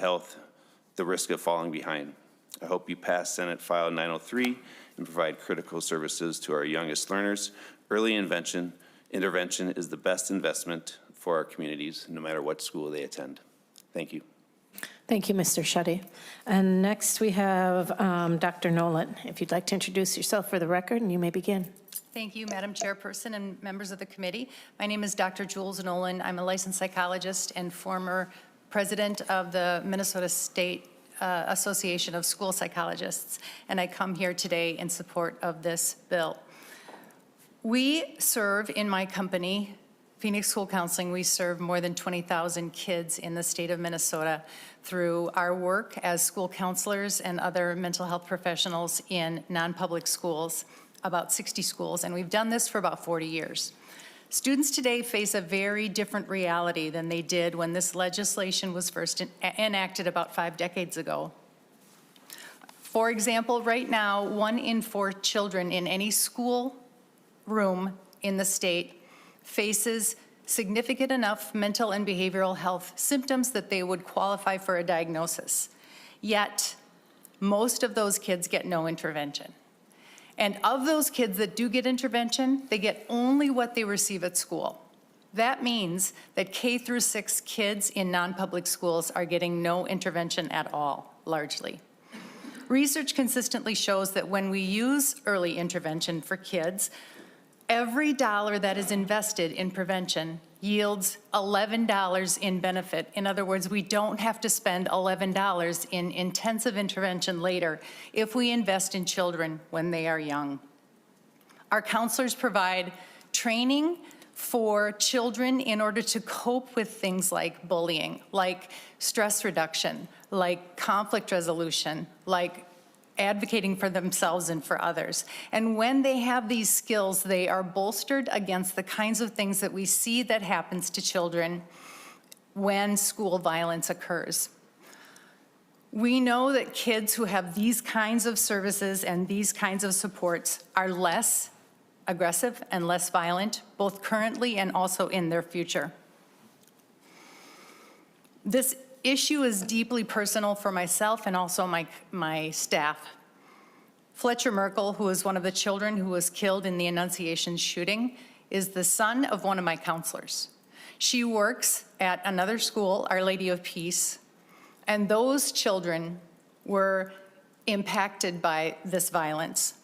risk of falling behind. I hope you pass Senate File 903 and provide critical services to our youngest learners. Early intervention is the best investment for our communities, no matter what school they attend. Thank you. Thank you, Mr. Shetty. And next we have Dr. Nolan. If you'd like to introduce yourself for the record, and you may begin. Thank you, Madam Chairperson and members of the committee. My name is Dr. Jules Nolan. I'm a licensed psychologist and former president of the Minnesota State Association of School Psychologists, and I come here today in support of this bill. We serve in my company, Phoenix School Counseling, we serve more than 20,000 kids in the state of Minnesota through our work as school counselors and other mental health professionals in non-public schools, about 60 schools, and we've done this for about 40 years. Students today face a very different reality than they did when this legislation was first enacted about 5 decades ago. For example, right now, 1 in 4 children in any school room in the state faces significant enough mental and behavioral health symptoms that they would qualify for a diagnosis. Yet, most of those kids get no intervention. And of those kids that do get intervention, they get only what they receive at school. That means that K through 6 kids in non-public schools are getting no intervention at all, largely. Research consistently shows that when we use early intervention for kids, every dollar that is invested in prevention yields $11 in benefit. In other words, we don't have to spend $11 in intensive intervention later if we invest in children when they are young. Our counselors provide training for children in order to cope with things like bullying, like stress reduction, like conflict resolution, like advocating for themselves and for others. And when they have these skills, they are bolstered against the kinds of things that we see that happens to children when school violence occurs. We know that kids who have these kinds of services and these kinds of supports are less aggressive and less violent, both currently and also in their future. This issue is deeply personal for myself and also my staff. Fletcher Merkel, who is one of the children who was killed in the Annunciation shooting, is the son of one of my counselors. She works at another school, Our Lady of Peace, and those children were impacted by this violence.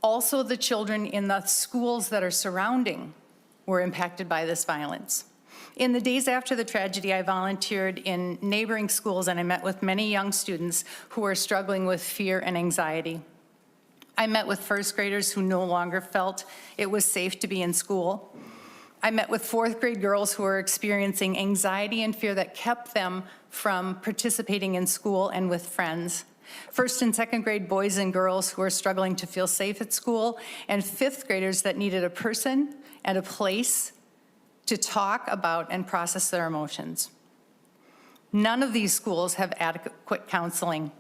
Also, the children in the schools that are surrounding were impacted by this violence. In the days after the tragedy, I volunteered in neighboring schools and I met with many young students who were struggling with fear and anxiety. I met with first graders who no longer felt it was safe to be in school. I met with 4th grade girls who were experiencing anxiety and fear that kept them from participating in school and with friends. 1st and 2nd grade boys and girls who were struggling to feel safe at school, and 5th graders that needed a person and a place to talk about and process their emotions. None of these schools have adequate counseling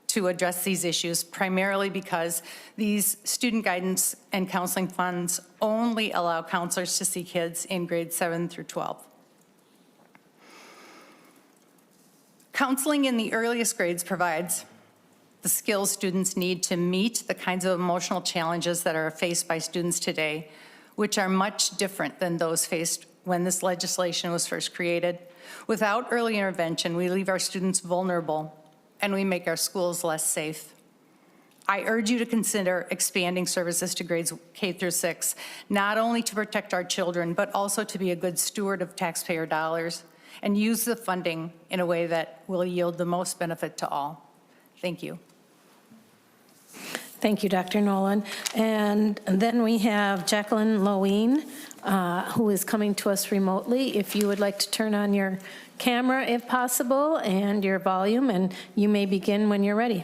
to address these issues, primarily because these student guidance and counseling funds only allow counselors to see kids in grades 7 through 12. Counseling in the earliest grades provides the skills students need to meet the kinds of emotional challenges that are faced by students today, which are much different than those faced when this legislation was first created. Without early intervention, we leave our students vulnerable and we make our schools less safe. I urge you to consider expanding services to grades K through 6, not only to protect our children, but also to be a good steward of taxpayer dollars and use the funding in a way that will yield the most benefit to all. Thank you. Thank you, Dr. Nolan. And then we have Jacqueline Loewen, who is coming to us remotely. If you would like to turn on your camera, if possible, and your volume, and you may begin when you're ready.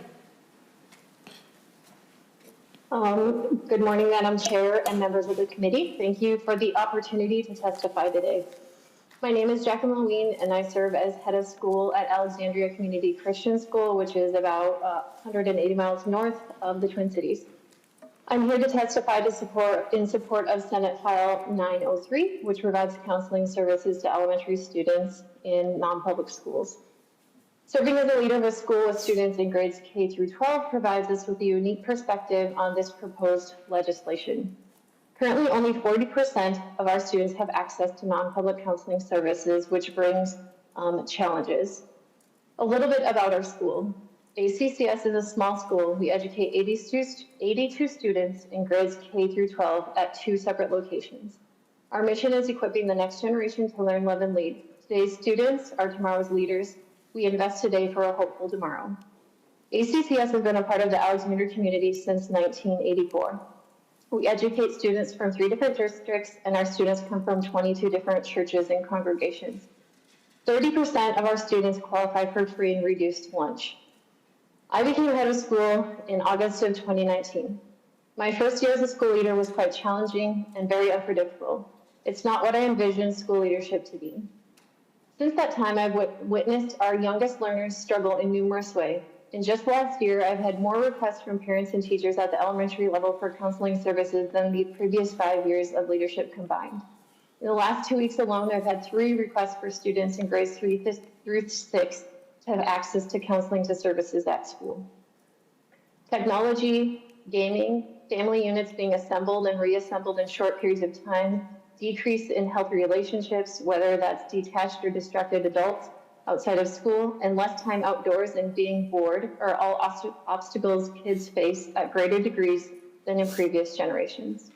Good morning, Madam Chair and members of the committee. Thank you for the opportunity to testify today. My name is Jacqueline Loewen, and I serve as head of school at Alexandria Community Christian School, which is about 180 miles north of the Twin Cities. I'm here to testify in support of Senate File 903, which provides counseling services to elementary students in non-public schools. Serving as a leader of a school with students in grades K through 12 provides us with a unique perspective on this proposed legislation. Currently, only 40% of our students have access to non-public counseling services, which brings challenges. A little bit about our school. ACCS is a small school. We educate 82 students in grades K through 12 at 2 separate locations. Our mission is equipping the next generation to learn, love, and lead. Today's students are tomorrow's leaders. We invest today for a hopeful tomorrow. ACCS has been a part of the Alexandria community since 1984. We educate students from 3 different districts, and our students come from 22 different churches and congregations. 30% of our students qualify for free and reduced lunch. I became head of school in August of 2019. My first year as a school leader was quite challenging and very unpredictable. It's not what I envisioned school leadership to be. Since that time, I've witnessed our youngest learners struggle in numerous ways. In just last year, I've had more requests from parents and teachers at the elementary level for counseling services than the previous 5 years of leadership combined. In the last 2 weeks alone, I've had 3 requests for students in grades 3 through 6 to have access to counseling services at school. Technology, gaming, family units being assembled and reassembled in short periods of time, decrease in healthy relationships, whether that's detached or distracted adults outside of school, and less time outdoors and being bored are all obstacles kids face at greater degrees than in previous generations.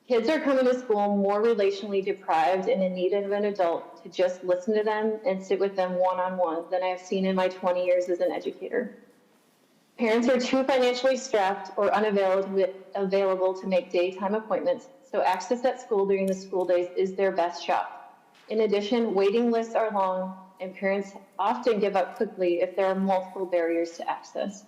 Kids are coming to school more relationally deprived and in need of an adult to just listen to them and sit with them one-on-one than I've seen in my 20 years as an educator. Parents are too financially strapped or unavailable to make daytime appointments, so access at school during the school days is their best shot. In addition, waiting lists are long, and parents often give up quickly if there are multiple barriers to access.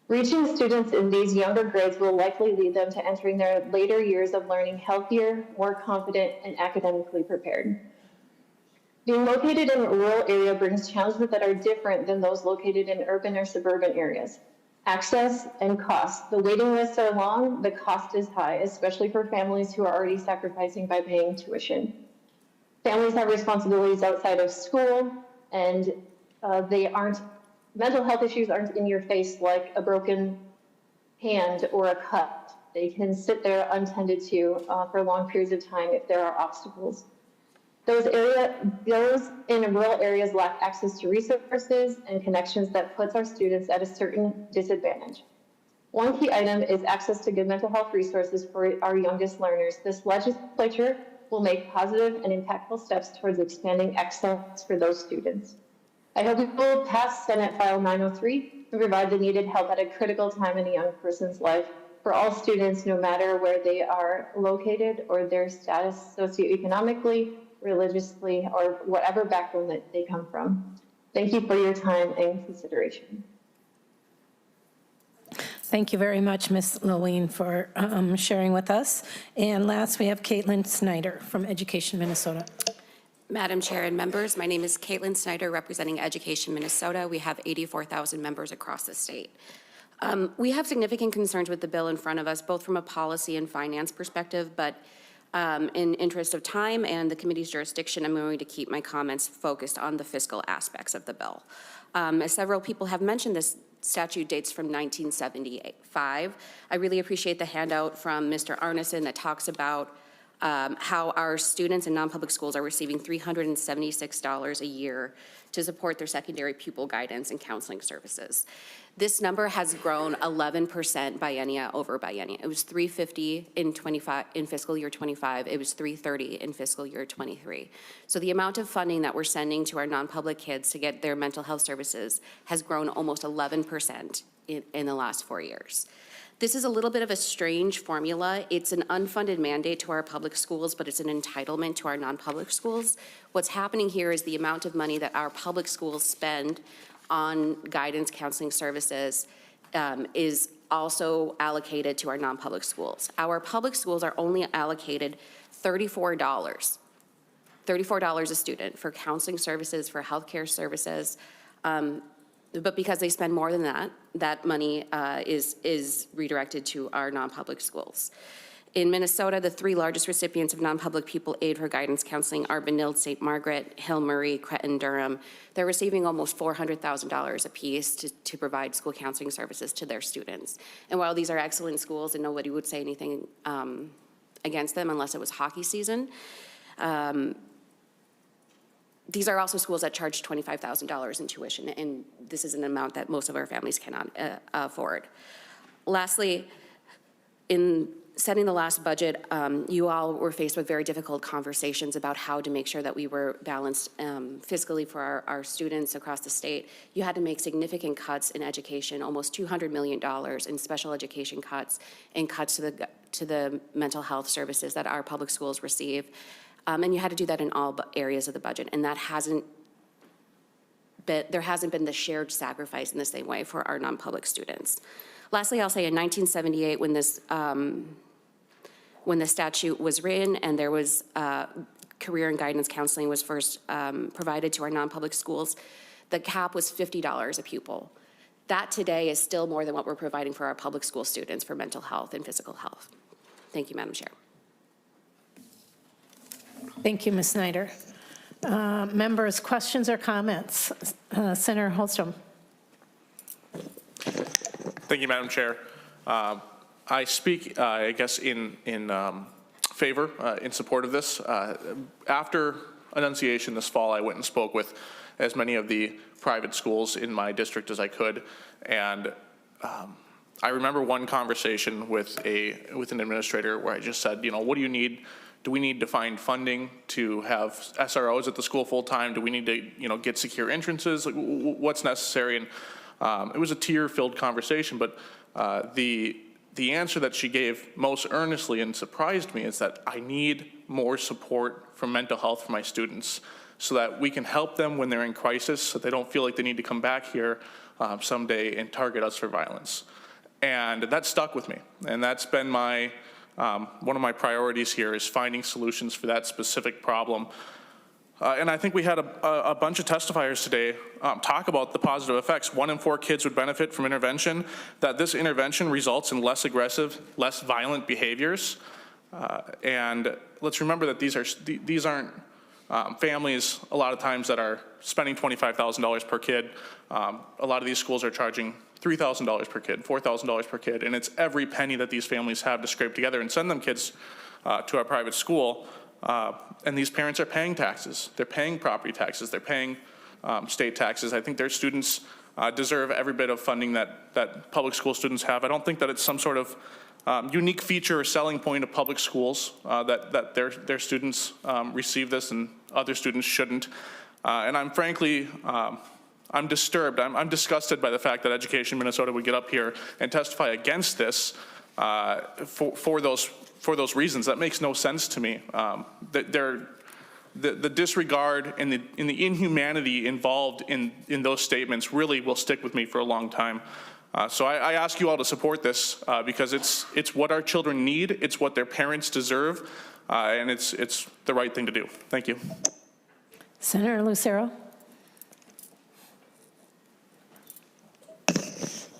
Reaching students in these younger grades will likely lead them to entering their later years of learning healthier, more confident, and academically prepared. Being located in a rural area brings challenges that are different than those located in urban or suburban areas. Access and cost. The waiting lists are long, the cost is high, especially for families who are already sacrificing by paying tuition. Families have responsibilities outside of school, and mental health issues aren't in your face like a broken hand or a cut. They can sit there untended to for long periods of time if there are obstacles. Those in rural areas lack access to resources and connections that puts our students at a certain disadvantage. One key item is access to good mental health resources for our youngest learners. This legislature will make positive and impactful steps towards expanding access for those students. I hope we will pass Senate File 903 and provide the needed help at a critical time in a young person's life for all students, no matter where they are located or their status socioeconomically, religiously, or whatever background that they come from. Thank you for your time and consideration. Thank you very much, Ms. Lewin, for sharing with us. And last, we have Caitlin Snyder from Education Minnesota. Madam Chair and members, my name is Caitlin Snyder, representing Education Minnesota. We have 84,000 members across the state. We have significant concerns with the bill in front of us, both from a policy and finance perspective, but in interest of time and the committee's jurisdiction, I'm going to keep my comments focused on the fiscal aspects of the bill. As several people have mentioned, this statute dates from 1975. I really appreciate the handout from Mr. Arneson that talks about how our students in non-public schools are receiving $376 a year to support their secondary pupil guidance and counseling services. This number has grown 11% biennia over biennia. It was $350 in fiscal year 25. It was $330 in fiscal year 23. So the amount of funding that we're sending to our non-public kids to get their mental health services has grown almost 11% in the last 4 years. This is a little bit of a strange formula. It's an unfunded mandate to our public schools, but it's an entitlement to our non-public schools. What's happening here is the amount of money that our public schools spend on guidance counseling services is also allocated to our non-public schools. Our public schools are only allocated $34 a student for counseling services, for healthcare services. But because they spend more than that, that money is redirected to our non-public schools. In Minnesota, the 3 largest recipients of non-public pupil aid for guidance counseling are Benilde, St. Margaret, Hill Murray, Cretton, Durham. They're receiving almost $400,000 apiece to provide school counseling services to their students. And while these are excellent schools and nobody would say anything against them unless it was hockey season, these are also schools that charge $25,000 in tuition, and this is an amount that most of our families cannot afford. Lastly, in setting the last budget, you all were faced with very difficult conversations about how to make sure that we were balanced fiscally for our students across the state. You had to make significant cuts in education, almost $200 million in special education cuts and cuts to the mental health services that our public schools receive. And you had to do that in all areas of the budget, and that there hasn't been the shared sacrifice in the same way for our non-public students. Lastly, I'll say in 1978, when the statute was written and there was career and guidance counseling was first provided to our non-public schools, the cap was $50 a pupil. That today is still more than what we're providing for our public school students for mental health and physical health. Thank you, Madam Chair. Thank you, Ms. Snyder. Members, questions or comments? Senator Holstrom. Thank you, Madam Chair. I speak, I guess, in favor, in support of this. After annunciation this fall, I went and spoke with as many of the private schools in my district as I could, and I remember one conversation with an administrator where I just said, you know, what do you need? Do we need to find funding to have SROs at the school full time? Do we need to, you know, get secure entrances? Like, what's necessary? And it was a tear-filled conversation, but the answer that she gave most earnestly and surprised me is that I need more support for mental health for my students so that we can help them when they're in crisis, so they don't feel like they need to come back here someday and target us for violence. And that stuck with me, and that's been my one of my priorities here is finding solutions for that specific problem. And I think we had a bunch of testifiers today talk about the positive effects. 1 in 4 kids would benefit from intervention, that this intervention results in less aggressive, less violent behaviors. And let's remember that these aren't families a lot of times that are spending $25,000 per kid. A lot of these schools are charging $3,000 per kid, $4,000 per kid, and it's every penny that these families have to scrape together and send them kids to our private school. And these parents are paying taxes. They're paying property taxes. They're paying state taxes. I think their students deserve every bit of funding that public school students have. I don't think that it's some sort of unique feature or selling point of public schools that their students receive this and other students shouldn't. And I'm frankly, I'm disturbed. I'm disgusted by the fact that Education Minnesota would get up here and testify against this for those reasons. That makes no sense to me. The disregard and the inhumanity involved in those statements really will stick with me for a long time. So I ask you all to support this because it's what our children need, it's what their parents deserve, and it's the right thing to do. Thank you. Senator Lucero.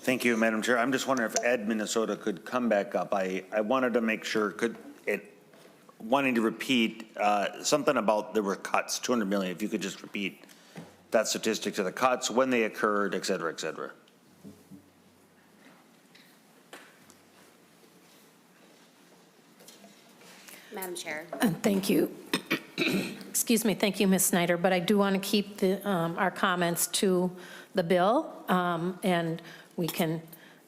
Thank you, Madam Chair. I'm just wondering if Ed Minnesota could come back up. I wanted to make sure, wanting to repeat something about there were cuts, 200 million, if you could just repeat that statistic to the cuts, when they occurred, et cetera, et cetera. Madam Chair. Thank you. Excuse me, thank you, Ms. Snyder, but I do want to keep our comments to the bill, and we can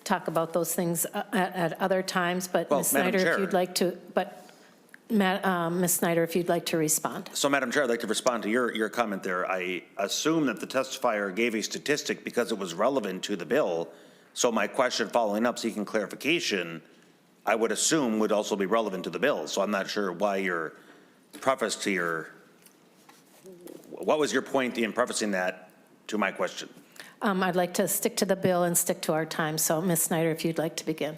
talk about those things at other times, but Well, Ms. Snyder, Madam if you'd Chair. like to, Ms. Snyder, if you'd like to respond. So, Madam Chair, I'd like to respond to your comment there. I assume that the testifier gave a statistic because it was relevant to the bill. So my question following up, seeking clarification, I would assume would also be relevant to the bill. So I'm not sure why your preface to what was your point in prefacing that to my question? I'd like to stick to the bill and stick to our time. So Ms. Snyder, if you'd like to begin.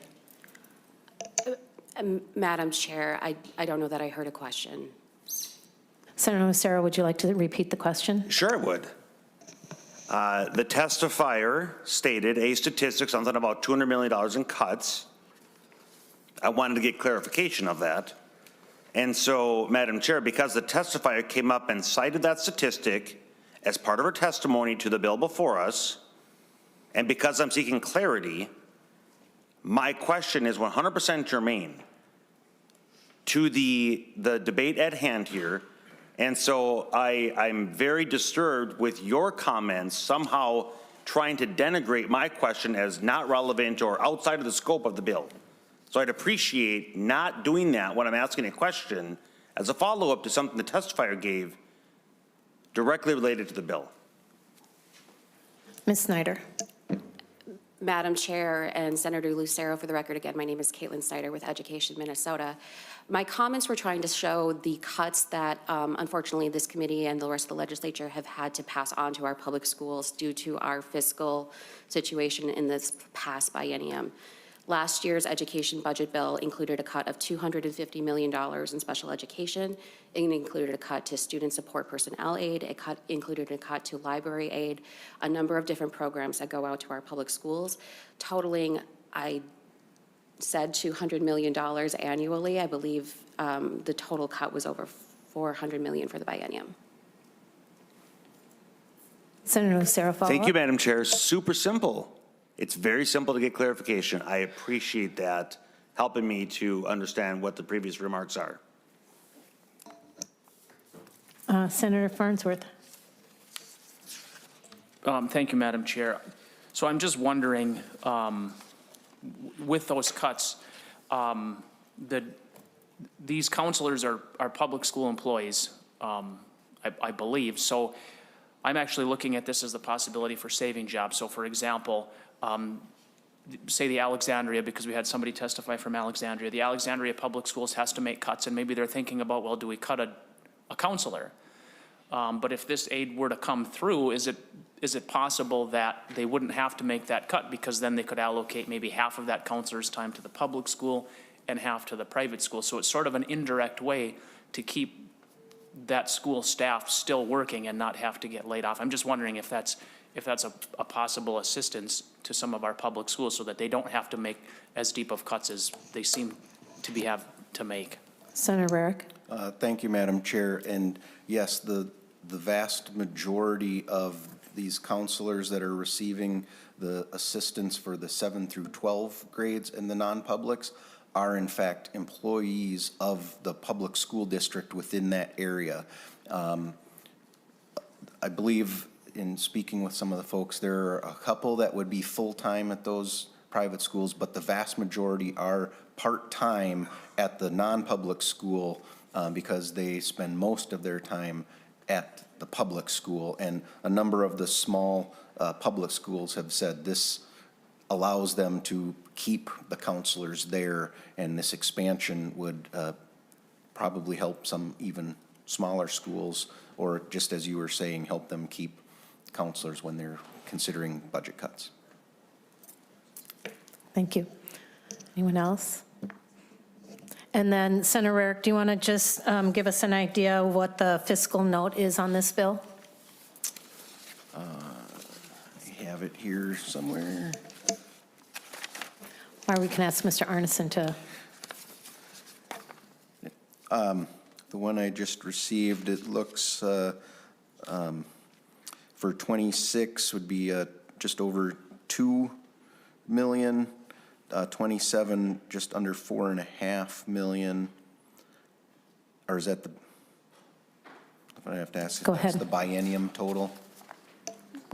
Madam Chair, I don't know that I heard a question. Senator Lucero, would you like to repeat the question? Sure, I would. The testifier stated a statistic, something about $200 million in cuts, I wanted to get clarification of that. And so, Madam Chair, because the testifier came up and cited that statistic as part of her testimony to the bill before us, and because I'm seeking clarity, my question is 100% germane to the debate at hand here. And so I'm very disturbed with your comments somehow trying to denigrate my question as not relevant or outside of the scope of the bill. So I'd appreciate not doing that when I'm asking a question as a follow-up to something the testifier gave directly related to the bill. Ms. Snyder. Madam Chair and Senator Lucero, for the record, again, my name is Caitlin Snyder with Education Minnesota. My comments were trying to show the cuts that unfortunately this committee and the rest of the legislature have had to pass on to our public schools due to our fiscal situation in this past biennium. Last year's education budget bill included a cut of $250 million in special education. It included a cut to student support personnel aid. It included a cut to library aid, a number of different programs that go out to our public schools, totaling, I said, $200 million annually. I believe the total cut was over $400 million for the biennium. Senator Lucero, follow-up. Thank you, Madam Chair. Super simple. It's very simple to get clarification. I appreciate that helping me to understand what the previous remarks are. Senator Farnsworth. Thank you, Madam Chair. So I'm just wondering, with those cuts, these counselors are public school employees, I believe. So I'm actually looking at this as the possibility for saving jobs. So for example, say the Alexandria, because we had somebody testify from Alexandria, the Alexandria Public Schools has to make cuts, and maybe they're thinking about, well, do we cut a counselor? But if this aid were to come through, is it possible that they wouldn't have to make that cut, because then they could allocate maybe half of that counselor's time to the public school and half to the private school? So it's sort of an indirect way to keep that school staff still working and not have to get laid off. I'm just wondering if that's a possible assistance to some of our public schools so that they don't have to make as deep of cuts as they seem to have to make. Senator Rarick. Thank you, Madam Chair. And yes, the vast majority of these counselors that are receiving the assistance for the 7 through 12 grades in the non-publics are in fact employees of the public school district within that area. I believe in speaking with some of the folks, there are a couple that would be full-time at those private schools, but the vast majority are part-time at the non-public school because they spend most of their time at the public school. And a number of the small public schools have said this allows them to keep the counselors there, and this expansion would probably help some even smaller schools, or just as you were saying, help them keep counselors when they're considering budget cuts. Thank you. Anyone else? And then Senator Rarick, do you want to just give us an idea of what the fiscal note is on this bill? I have it here somewhere. Or we can ask Mr. Arneson to. The one I just received, it looks for 26 would be just over 2 million, 27 just under 4.5 million. Or is that the? I have to ask. Go ahead. That's the biennium total.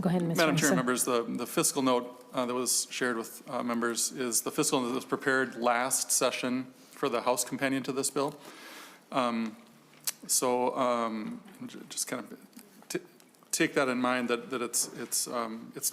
Go ahead, Mr. Madam Chair, Arneson. members, the fiscal note that was shared with members is the fiscal note that was prepared last session for the House companion to this bill. Just kind of take that in mind that it's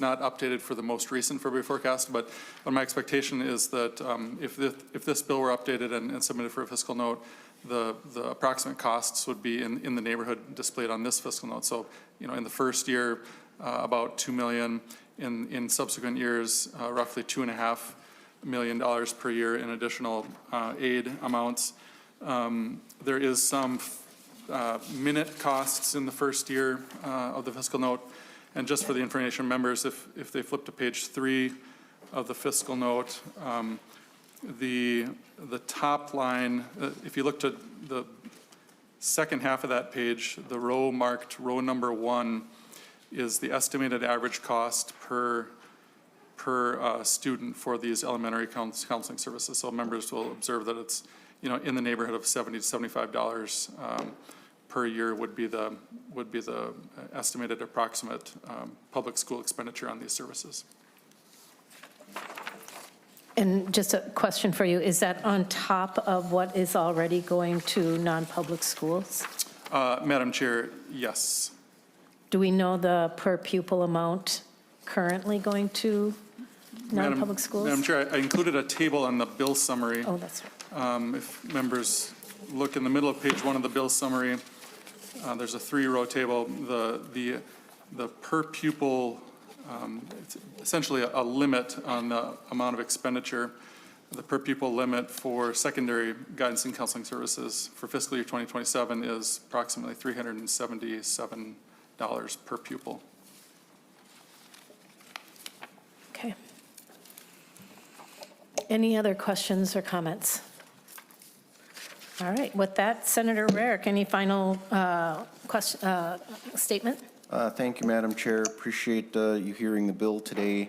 not updated for the most recent February forecast, but my expectation is that if this bill were updated and submitted for a fiscal note, the approximate costs would be in the neighborhood displayed on this fiscal note. So, in the first year, about 2 million. In subsequent years, roughly $2.5 million per year in additional aid amounts. There is some minute costs in the first year of the fiscal note. And just for the information members, if they flip to page 3 of the fiscal note, The top line, if you look to the second half of that page, the row marked row number 1 is the estimated average cost per student for these elementary counseling services. So members will observe that it's, in the neighborhood of $70 to $75 per year would be the estimated approximate public school expenditure on these services. And just a question for you, is that on top of what is already going to non-public schools? Madam Chair, yes. Do we know the per pupil amount currently going to non-public schools? Madam Chair, I included a table on the bill summary. Oh, that's right. If members look in the middle of page 1 of the bill summary, there's a 3-row table. The per pupil, it's essentially a limit on the amount of expenditure. The per pupil limit for secondary guidance and counseling services for fiscal year 2027 is approximately $377 per pupil. Okay. Any other questions or comments? All right, with that, Senator Rarick, any final statement? Thank you, Madam Chair. Appreciate you hearing the bill today.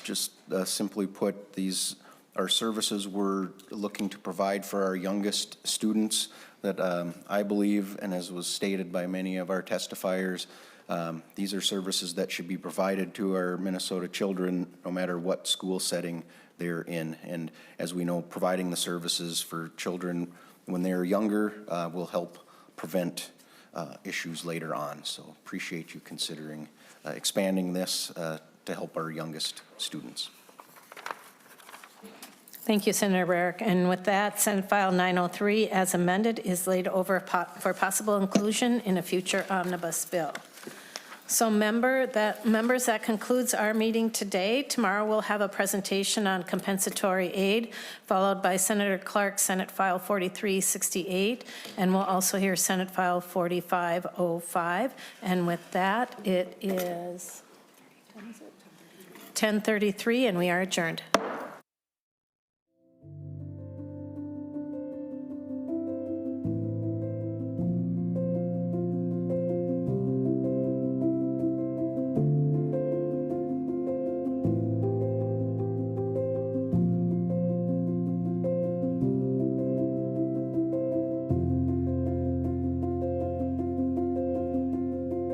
Just simply put, these are services we're looking to provide for our youngest students that I believe, and as was stated by many of our testifiers, these are services that should be provided to our Minnesota children no matter what school setting they're in. And as we know, providing the services for children when they're younger will help prevent issues later on. So appreciate you considering expanding this to help our youngest students. Thank you, Senator Rarick. And with that, Senate File 903, as amended, is laid over for possible inclusion in a future omnibus bill. So members, that concludes our meeting today. Tomorrow we'll have a presentation on compensatory aid, followed by Senator Clark's Senate File 4368, and we'll also hear Senate File 4505. And with that, it is 10:33, and we are adjourned.